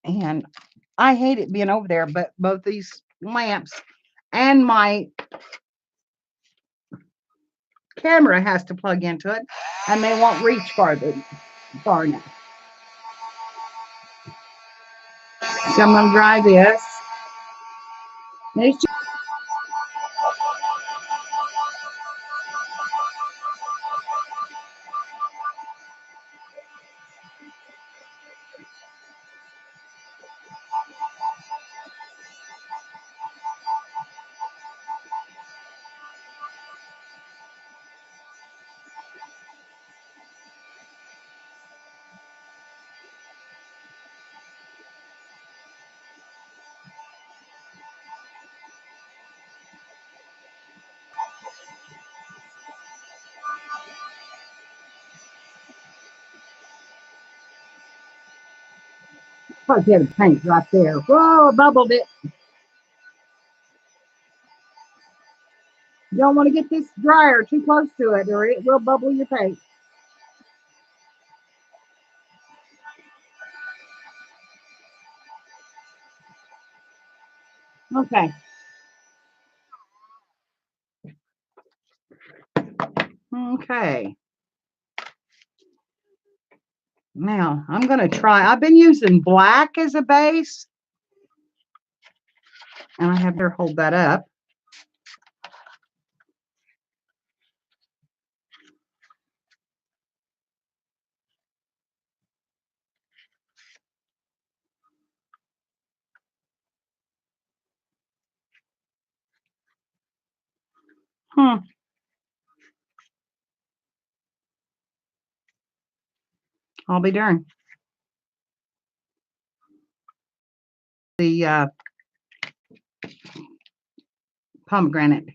And I hate it being over there, but both these lamps and my camera has to plug into it, and they won't reach far enough. So I'm going to dry this. It's just plus you have paint right there. Whoa, bubbled it. You don't want to get this dryer too close to it or it will bubble your paint. Okay. Okay. Now I'm going to try. I've been using black as a base. And I have her hold that up. I'll be darned. The pomegranate.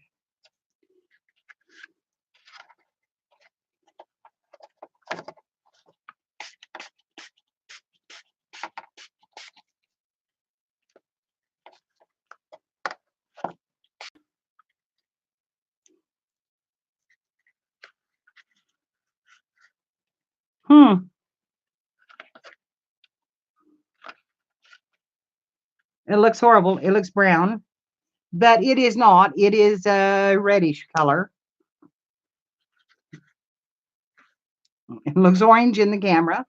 It looks horrible. It looks brown, but it is not. It is a reddish color. It looks orange in the camera.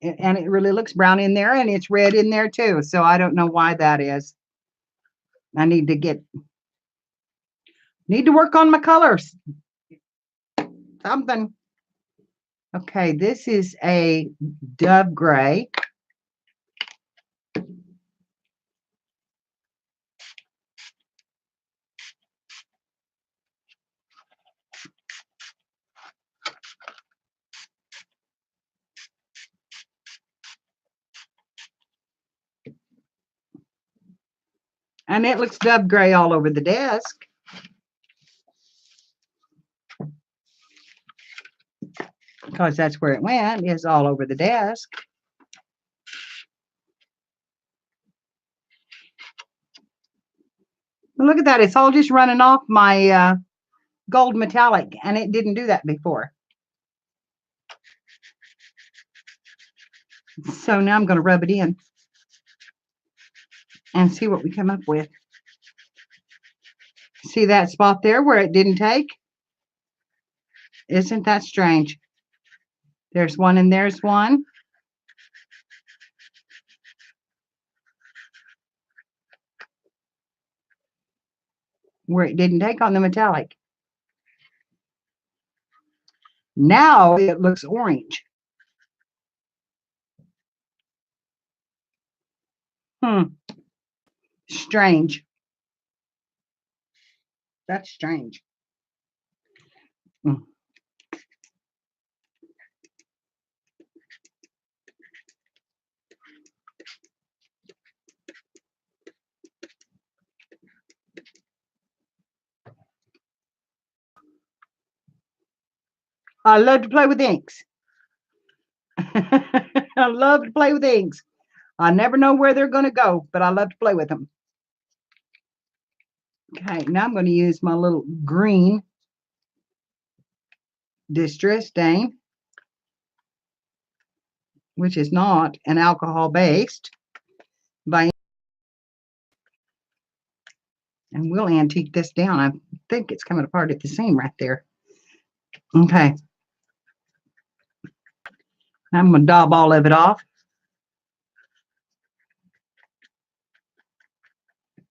And it really looks brown in there, and it's red in there too. So I don't know why that is. I need to work on my colors. Something. Okay, this is a dove gray. And it looks dove gray all over the desk. Because that's where it went, is all over the desk. Look at that. It's all just running off my gold metallic, and it didn't do that before. So now I'm going to rub it in and see what we come up with. See that spot there where it didn't take? Isn't that strange? There's one and there's one. Where it didn't take on the metallic. Now it looks orange. Strange. That's strange. I love to play with inks. I love to play with inks. I never know where they're going to go, but I love to play with them. Okay, now I'm going to use my little green Distress Stain, which is not an alcohol based, and we'll antique this down. I think it's coming apart at the seam right there. Okay. I'm going to daub all of it off.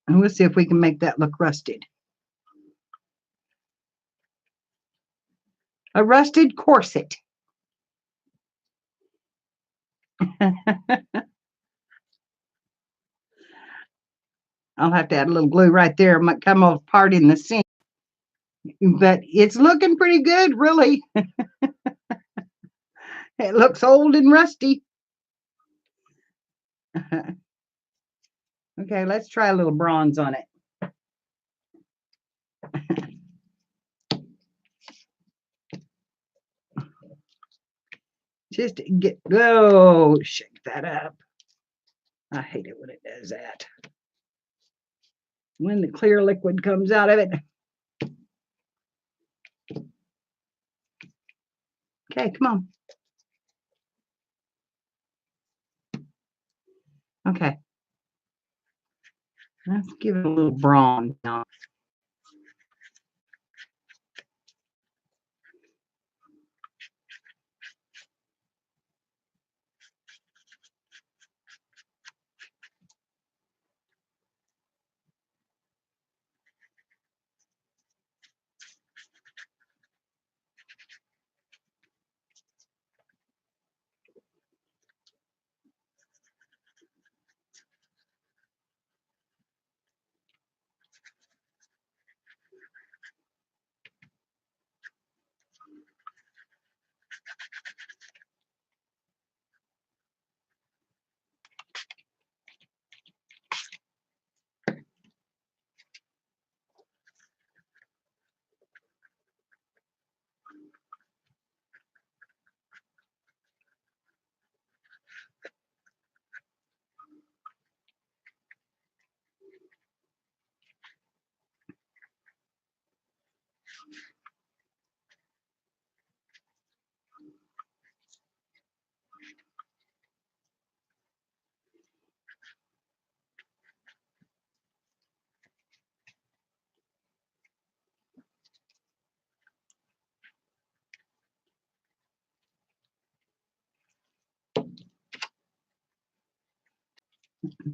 And we'll see if we can make that look rusted. A rusted corset. I'll have to add a little glue right there. It might come apart in the seam. But it's looking pretty good, really. It looks old and rusty. Okay, let's try a little bronze on it. Just shake that up. I hate it when it does that. When the clear liquid comes out of it. Okay, come on. Okay. Let's give it a little bronze now.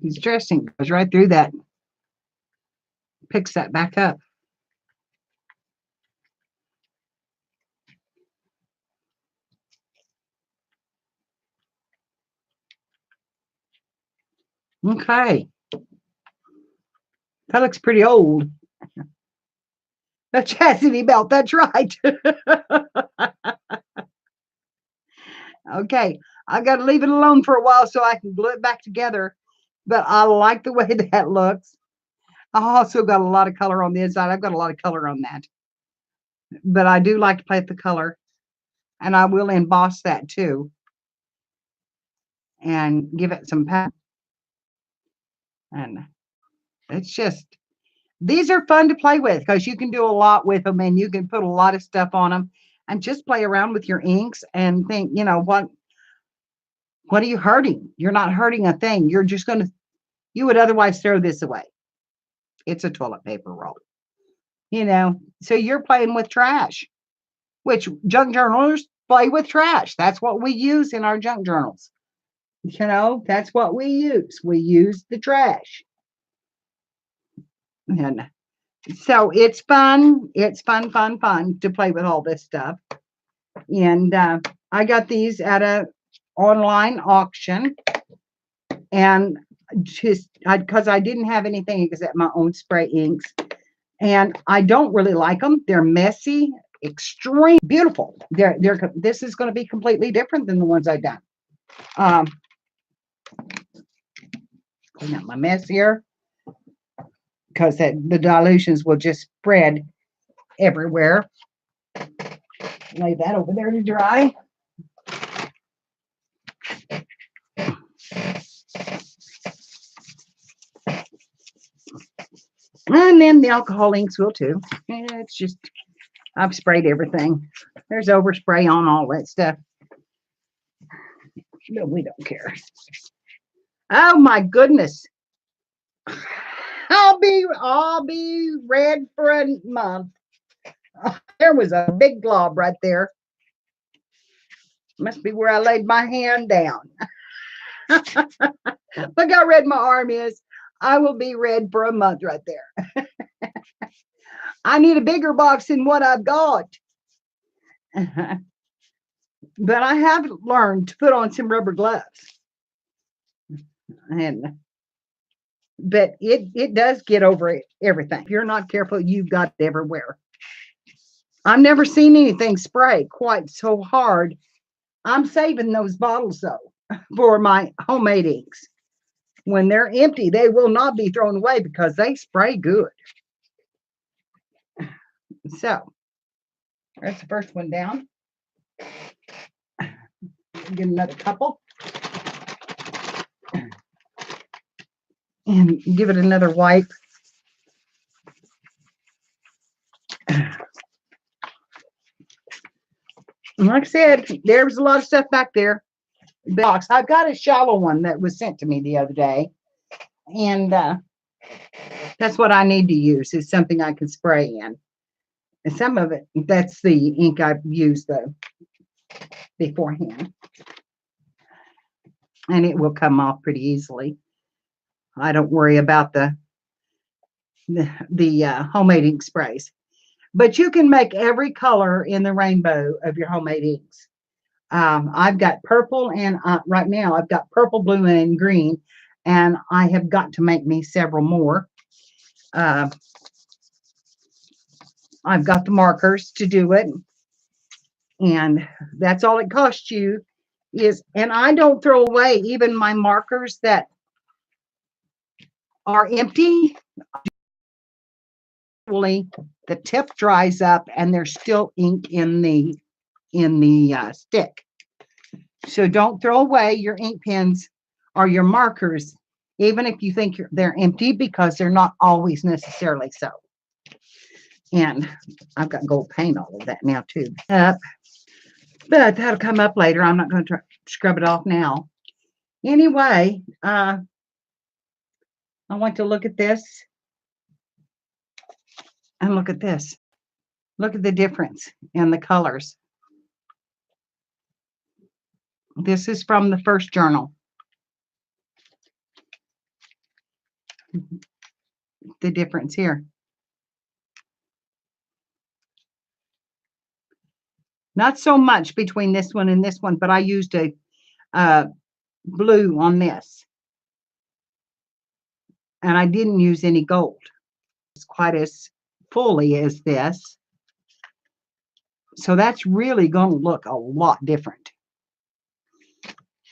It's interesting. Goes right through that. Picks that back up. Okay. That looks pretty old. A chastity belt. That's right. Okay. I got to leave it alone for a while so I can glue it back together. But I like the way that looks. I also got a lot of color on the inside. I've got a lot of color on that. But I do like to play with the color. And I will emboss that too. And give it some power. And it's just, these are fun to play with because you can do a lot with them and you can put a lot of stuff on them and just play around with your inks and think, you know, what are you hurting? You're not hurting a thing. You're just going to, you would otherwise throw this away. It's a toilet paper roll, you know, so you're playing with trash, which junk journalers play with trash. That's what we use in our junk journals. You know, that's what we use. We use the trash. And so it's fun. It's fun to play with all this stuff. And I got these at a online auction. And just because I didn't have anything except my own spray inks. And I don't really like them. They're messy, extreme, beautiful. This is going to be completely different than the ones I've done. Clean up my mess here because the dilutions will just spread everywhere. Lay that over there to dry. And then the alcohol inks will too. It's just, I've sprayed everything. There's overspray on all that stuff. No, we don't care. Oh my goodness. I'll be red for a month. There was a big glob right there. Must be where I laid my hand down. Look how red my arm is. I will be red for a month right there. I need a bigger box than what I've got. But I have learned to put on some rubber gloves. But it does get over everything. If you're not careful, you've got it everywhere. I've never seen anything spray quite so hard. I'm saving those bottles though for my homemade inks. When they're empty, they will not be thrown away because they spray good. So that's the first one down. Get another couple. And give it another wipe. And like I said, there was a lot of stuff back there. Box. I've got a shallow one that was sent to me the other day. And that's what I need to use, is something I can spray in. And some of it, that's the ink I've used though beforehand. And it will come off pretty easily. I don't worry about the homemade ink sprays. But you can make every color in the rainbow of your homemade inks. I've got purple, and right now I've got purple, blue, and green, and I have got to make me several more. I've got the markers to do it, and that's all it costs you. And I don't throw away even my markers that are empty. The tip dries up and there's still ink in the stick. So don't throw away your ink pens or your markers, even if you think they're empty, because they're not always necessarily so. And I've got gold paint all of that now too. But that'll come up later. I'm not going to scrub it off now. Anyway, I want to look at this. And look at this. Look at the difference in the colors. This is from the first journal. the difference here. Not so much between this one and this one, but I used a blue on this. And I didn't use any gold. It's quite as fully as this. So that's really going to look a lot different.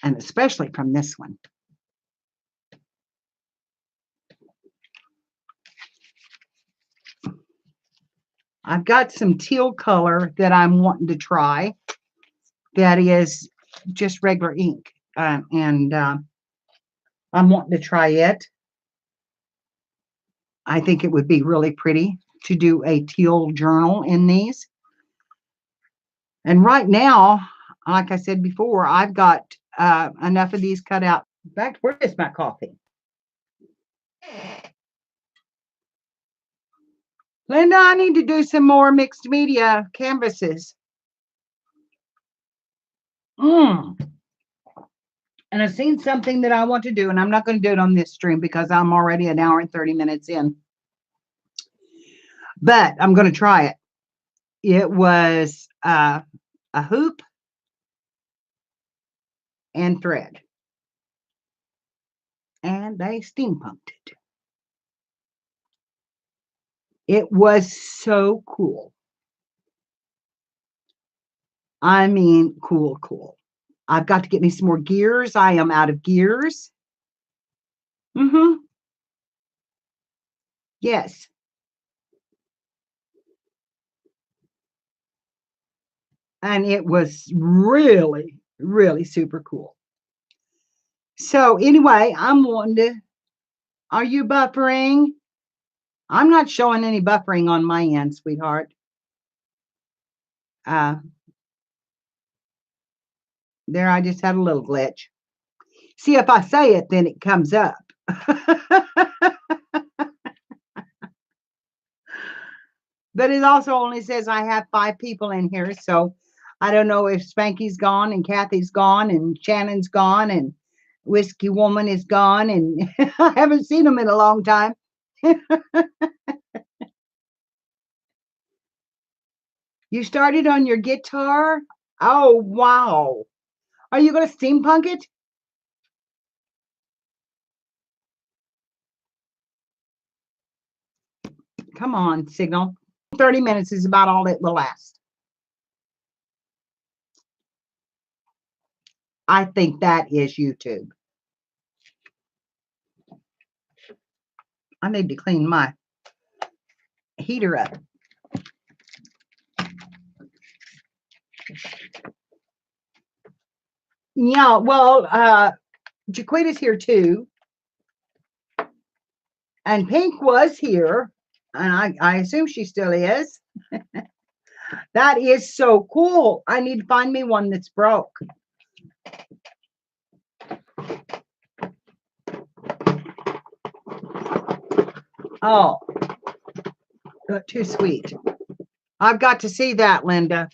And especially from this one. I've got some teal color that I'm wanting to try. That is just regular ink. And I'm wanting to try it. I think it would be really pretty to do a teal journal in these. And right now, like I said before, I've got enough of these cut out. In fact, where is my coffee? Linda, I need to do some more mixed media canvases. And I've seen something that I want to do, and I'm not going to do it on this stream because I'm already an hour and 30 minutes in. But I'm going to try it. It was a hoop and thread. And they steampunked it. It was so cool. I mean, cool. I've got to get me some more gears. I am out of gears. Yes. And it was really, really super cool. So anyway, I'm wanting to, are you buffering? I'm not showing any buffering on my end, sweetheart. There, I just had a little glitch. See, if I say it, then it comes up. But it also only says I have 5 people in here. So I don't know if Spanky's gone and Kathy's gone and Shannon's gone and Whiskey Woman is gone. And I haven't seen them in a long time. You started on your guitar? Oh, wow. Are you going to steampunk it? Come on, Signal. 30 minutes is about all it will last. I think that is YouTube. I need to clean my heater up. Yeah, well, Jaquita's here too. And Pink was here. And I assume she still is. That is so cool. I need to find me one that's broke. Oh, too sweet. I've got to see that, Linda.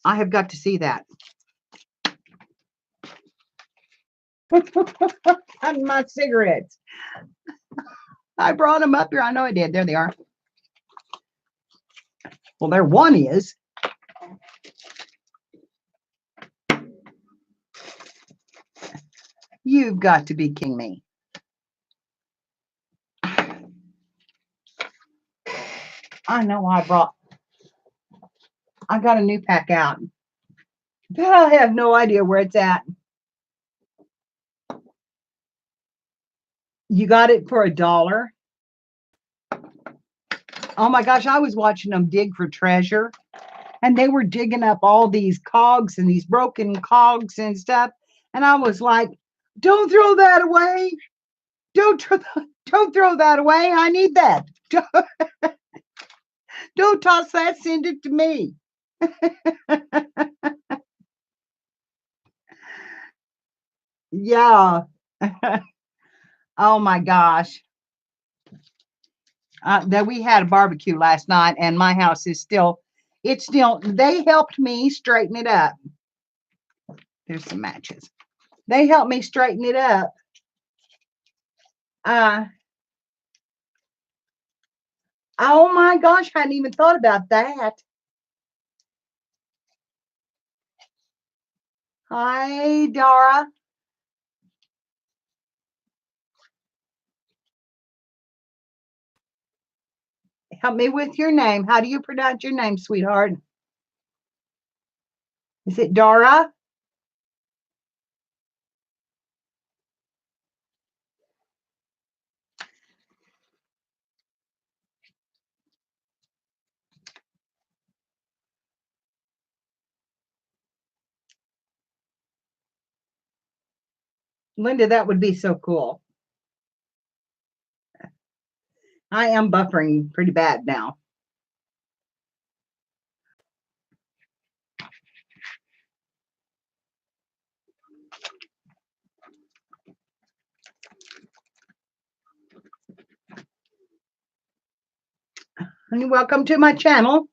I have got to see that. And my cigarettes. I brought them up here. I know I did. There they are. Well, there one is. You've got to be kidding me. I know I got a new pack out. But I have no idea where it's at. You got it for $1. Oh my gosh, I was watching them dig for treasure. And they were digging up all these cogs and these broken cogs and stuff. And I was like, don't throw that away. Don't throw that away. I need that. Don't toss that. Send it to me. Yeah. Oh my gosh. That we had a barbecue last night, and my house is still, they helped me straighten it up. There's some matches. They helped me straighten it up. Uh, oh my gosh, I hadn't even thought about that. Hi, Dara. Help me with your name. How do you pronounce your name, sweetheart? Is it Dara? Linda, that would be so cool. I am buffering pretty bad now. And welcome to my channel.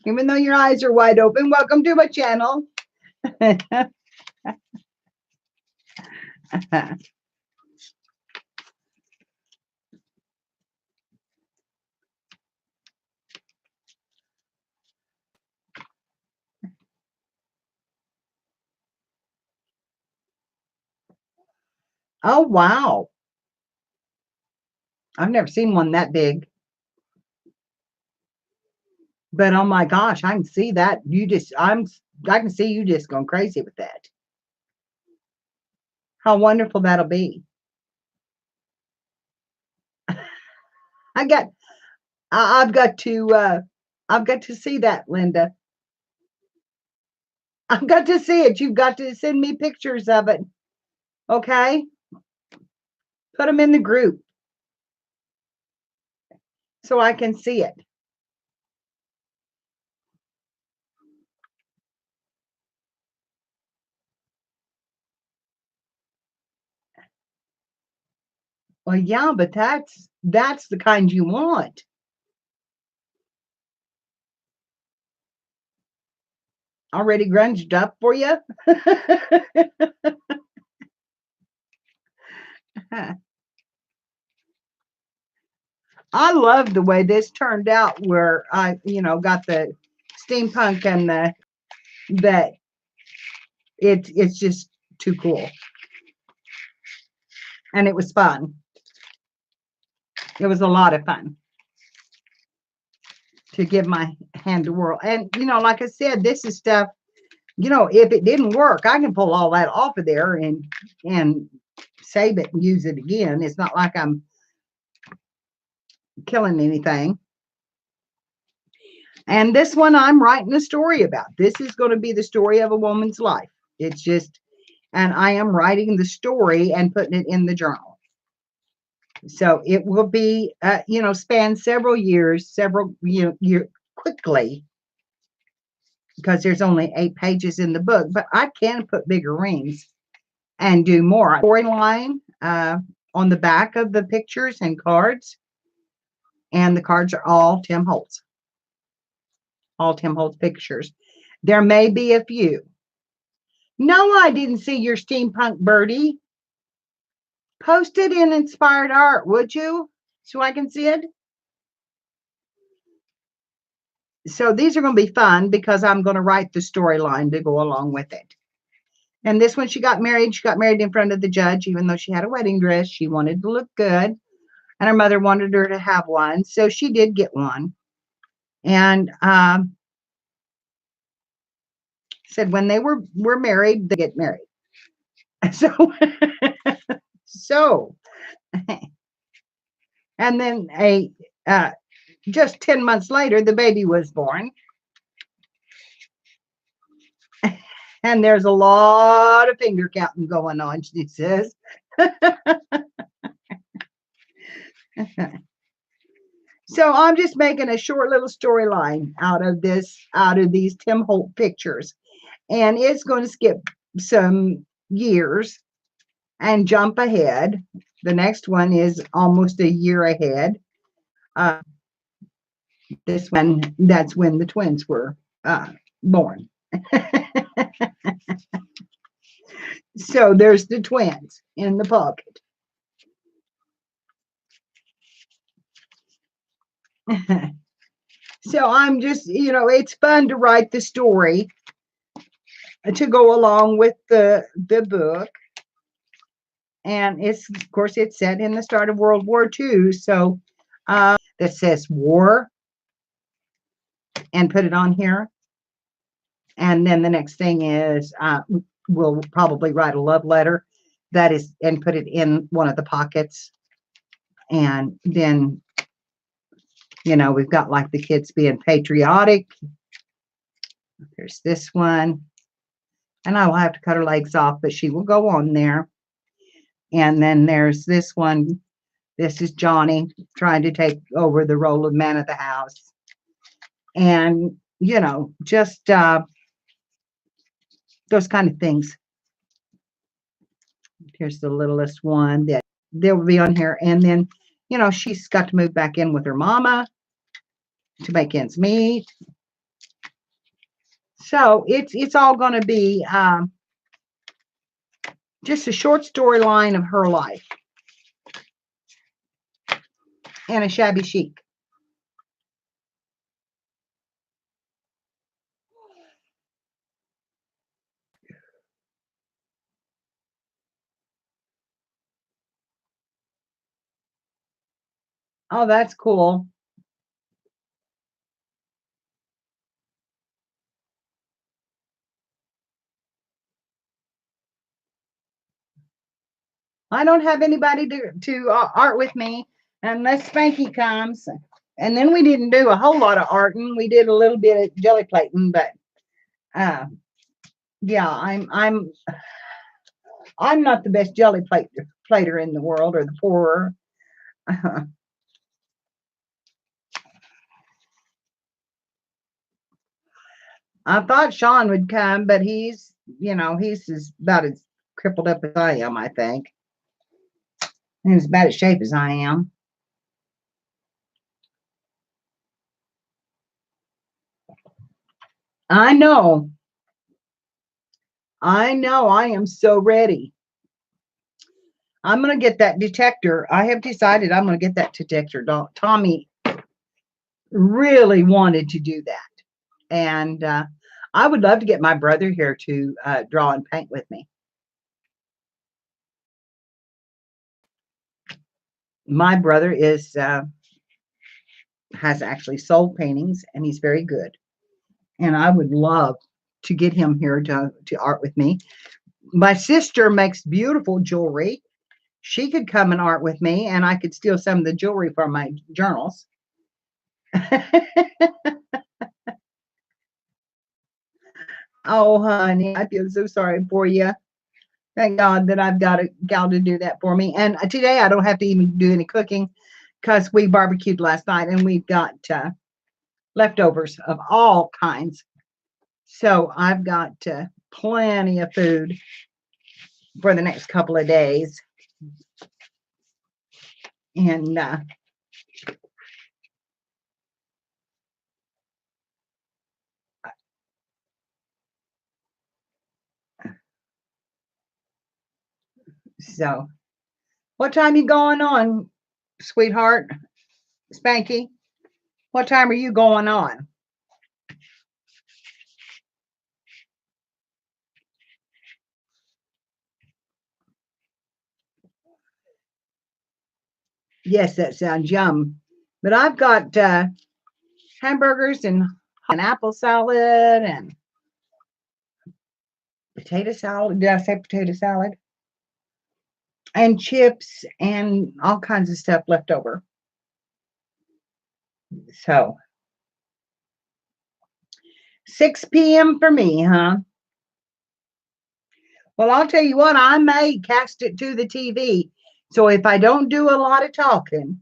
Even though your eyes are wide open, welcome to my channel. Oh, wow. I've never seen one that big. But oh my gosh, I can see that. I can see you just going crazy with that. How wonderful that'll be. I got I've got to see that, Linda. I've got to see it. You've got to send me pictures of it. Okay? Put them in the group so I can see it. Well, yeah, but that's the kind you want. Already grunged up for you? I love the way this turned out where I, got the steampunk and that it's just too cool. And it was fun. It was a lot of fun to give my hand a whirl. And, like I said, this is stuff, if it didn't work, I can pull all that off of there and save it and use it again. It's not like I'm killing anything. And this one I'm writing a story about. This is going to be the story of a woman's life. It's just, and I am writing the story and putting it in the journal. So it will be, span several years, year quickly, because there's only 8 pages in the book, but I can put bigger rings and do more. Storyline on the back of the pictures and cards. And the cards are all Tim Holtz. All Tim Holtz pictures. There may be a few. No, I didn't see your steampunk birdie. Post it in Inspired Art, would you? So I can see it. So these are going to be fun because I'm going to write the storyline to go along with it. And this one, she got married. She got married in front of the judge, even though she had a wedding dress. She wanted to look good. And her mother wanted her to have one. So she did get one. And said when they were married, they get married. So, and then just 10 months later, the baby was born. And there's a lot of finger counting going on, she says. So I'm just making a short little storyline out of these Tim Holt pictures. And it's going to skip some years and jump ahead. The next one is almost a year ahead. This one, that's when the twins were born. So there's the twins in the pocket. So I'm just, it's fun to write the story to go along with the book. And it's, of course, it's set in the start of World War II. So that says war and put it on here. And then the next thing is we'll probably write a love letter that is and put it in one of the pockets. And then, we've got like the kids being patriotic. There's this one. And I will have to cut her legs off, but she will go on there. And then there's this one. This is Johnny trying to take over the role of man of the house. And, just those kind of things. Here's the littlest one that they'll be on here. And then, she's got to move back in with her mama to make ends meet. So it's all going to be just a short storyline of her life and a shabby chic. Oh, that's cool. I don't have anybody to art with me unless Spanky comes. And then we didn't do a whole lot of arting. We did a little bit of jelly plating, but yeah, I'm not the best jelly plater in the world, or the pourer. I thought Sean would come, but he's about as crippled up as I am, I think. And as bad a shape as I am. I know. I know. I am so ready. I'm going to get that detector. I have decided I'm going to get that detector. Tommy really wanted to do that. And I would love to get my brother here to draw and paint with me. My brother has actually sold paintings, and he's very good. And I would love to get him here to art with me. My sister makes beautiful jewelry. She could come and art with me, and I could steal some of the jewelry from my journals. Oh, honey, I feel so sorry for you. Thank God that I've got a gal to do that for me. And today I don't have to even do any cooking because we barbecued last night, and we've got leftovers of all kinds. So I've got plenty of food for the next couple of days. And so what time you going on, sweetheart? Spanky, what time are you going on? Yes, that sounds yum. But I've got hamburgers and an apple salad and potato salad. Did I say potato salad? And chips and all kinds of stuff left over. So 6 p.m. for me, huh? Well, I'll tell you what, I may cast it to the TV. So if I don't do a lot of talking,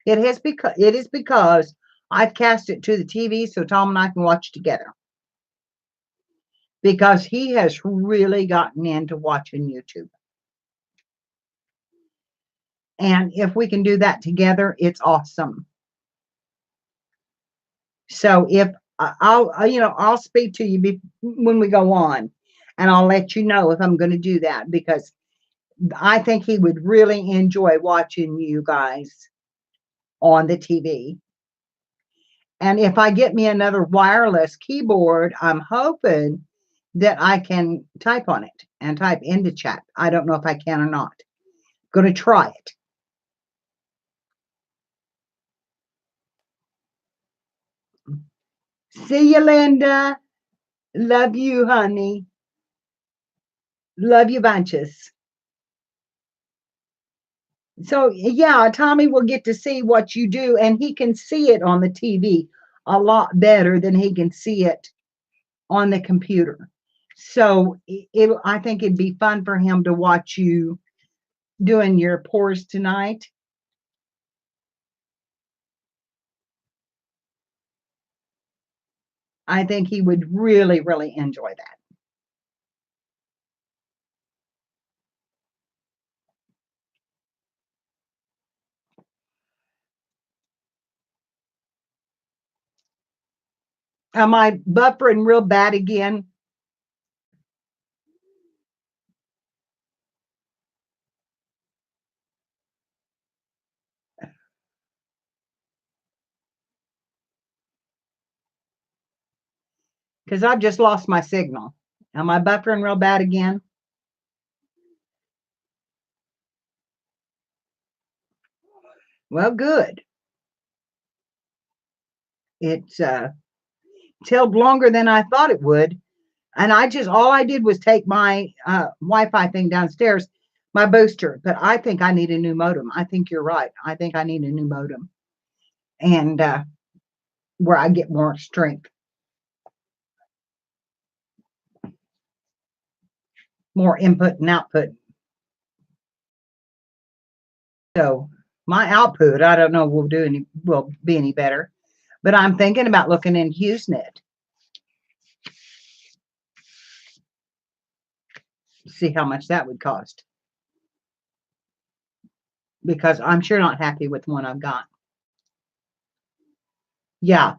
it is because I've cast it to the TV so Tom and I can watch together. Because he has really gotten into watching YouTube. And if we can do that together, it's awesome. So if I'll speak to you when we go on. and I'll let you know if I'm going to do that, because I think he would really enjoy watching you guys on the TV. And if I get me another wireless keyboard, I'm hoping that I can type on it and type into chat. I don't know if I can or not. Going to try it. See you, Linda. Love you, honey. Love you bunches. So, yeah, Tommy will get to see what you do, and he can see it on the TV a lot better than he can see it on the computer. So, I think it'd be fun for him to watch you doing your pours tonight. I think he would really, really enjoy that. Am I buffering real bad again? Because I've just lost my signal. Am I buffering real bad again? Well, good. It's held longer than I thought it would. And all I did was take my Wi-Fi thing downstairs, my booster. But I think I need a new modem. I think you're right. I think I need a new modem, and where I get more strength, more input and output. So my output, I don't know, will be any better. But I'm thinking about looking in HughesNet, see how much that would cost, because I'm sure not happy with the one I've got. Yeah,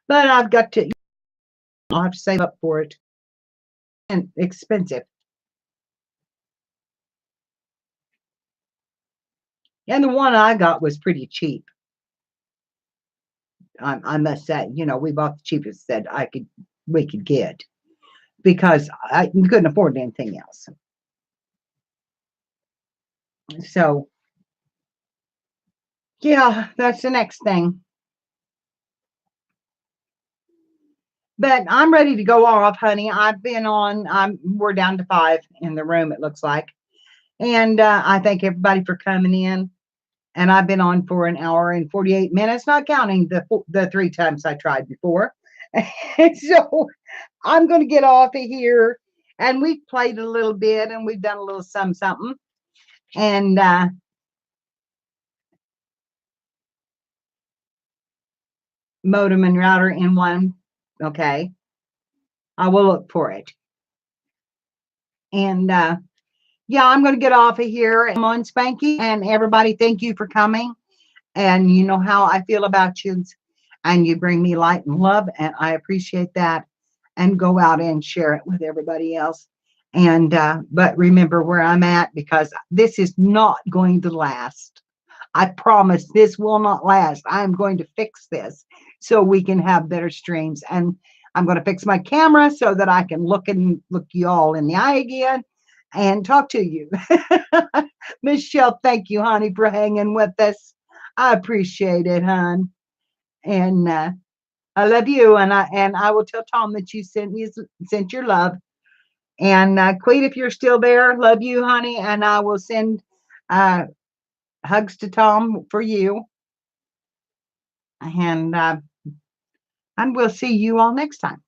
but I'll have to save up for it, and expensive. And the one I got was pretty cheap. I must say, we bought the cheapest that we could get, because I couldn't afford anything else. So yeah, that's the next thing. But I'm ready to go off, honey. We're down to 5 in the room, it looks like. And I thank everybody for coming in. And I've been on for an hour and 48 minutes, not counting the 3 times I tried before. So I'm going to get off of here. And we've played a little bit, and we've done a little something. And modem and router in one. Okay. I will look for it. And yeah, I'm going to get off of here. I'm on Spanky. And everybody, thank you for coming. And you know how I feel about you. And you bring me light and love. And I appreciate that. And go out and share it with everybody else. And but remember where I'm at, because this is not going to last. I promise this will not last. I'm going to fix this so we can have better streams. And I'm going to fix my camera so that I can look you all in the eye again and talk to you. Michelle, thank you, honey, for hanging with us. I appreciate it, hon. And I love you. And I will tell Tom that you sent your love. And Queen, if you're still there, love you, honey. And I will send hugs to Tom for you. And we'll see you all next time.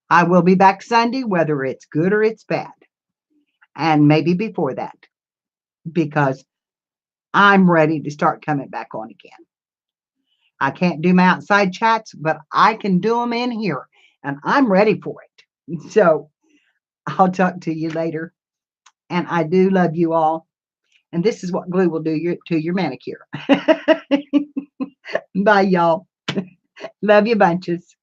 I will be back Sunday, whether it's good or it's bad. And maybe before that, because I'm ready to start coming back on again. I can't do my outside chats, but I can do them in here. And I'm ready for it. So I'll talk to you later. And I do love you all. And this is what glue will do to your manicure. Bye, y'all. Love you bunches.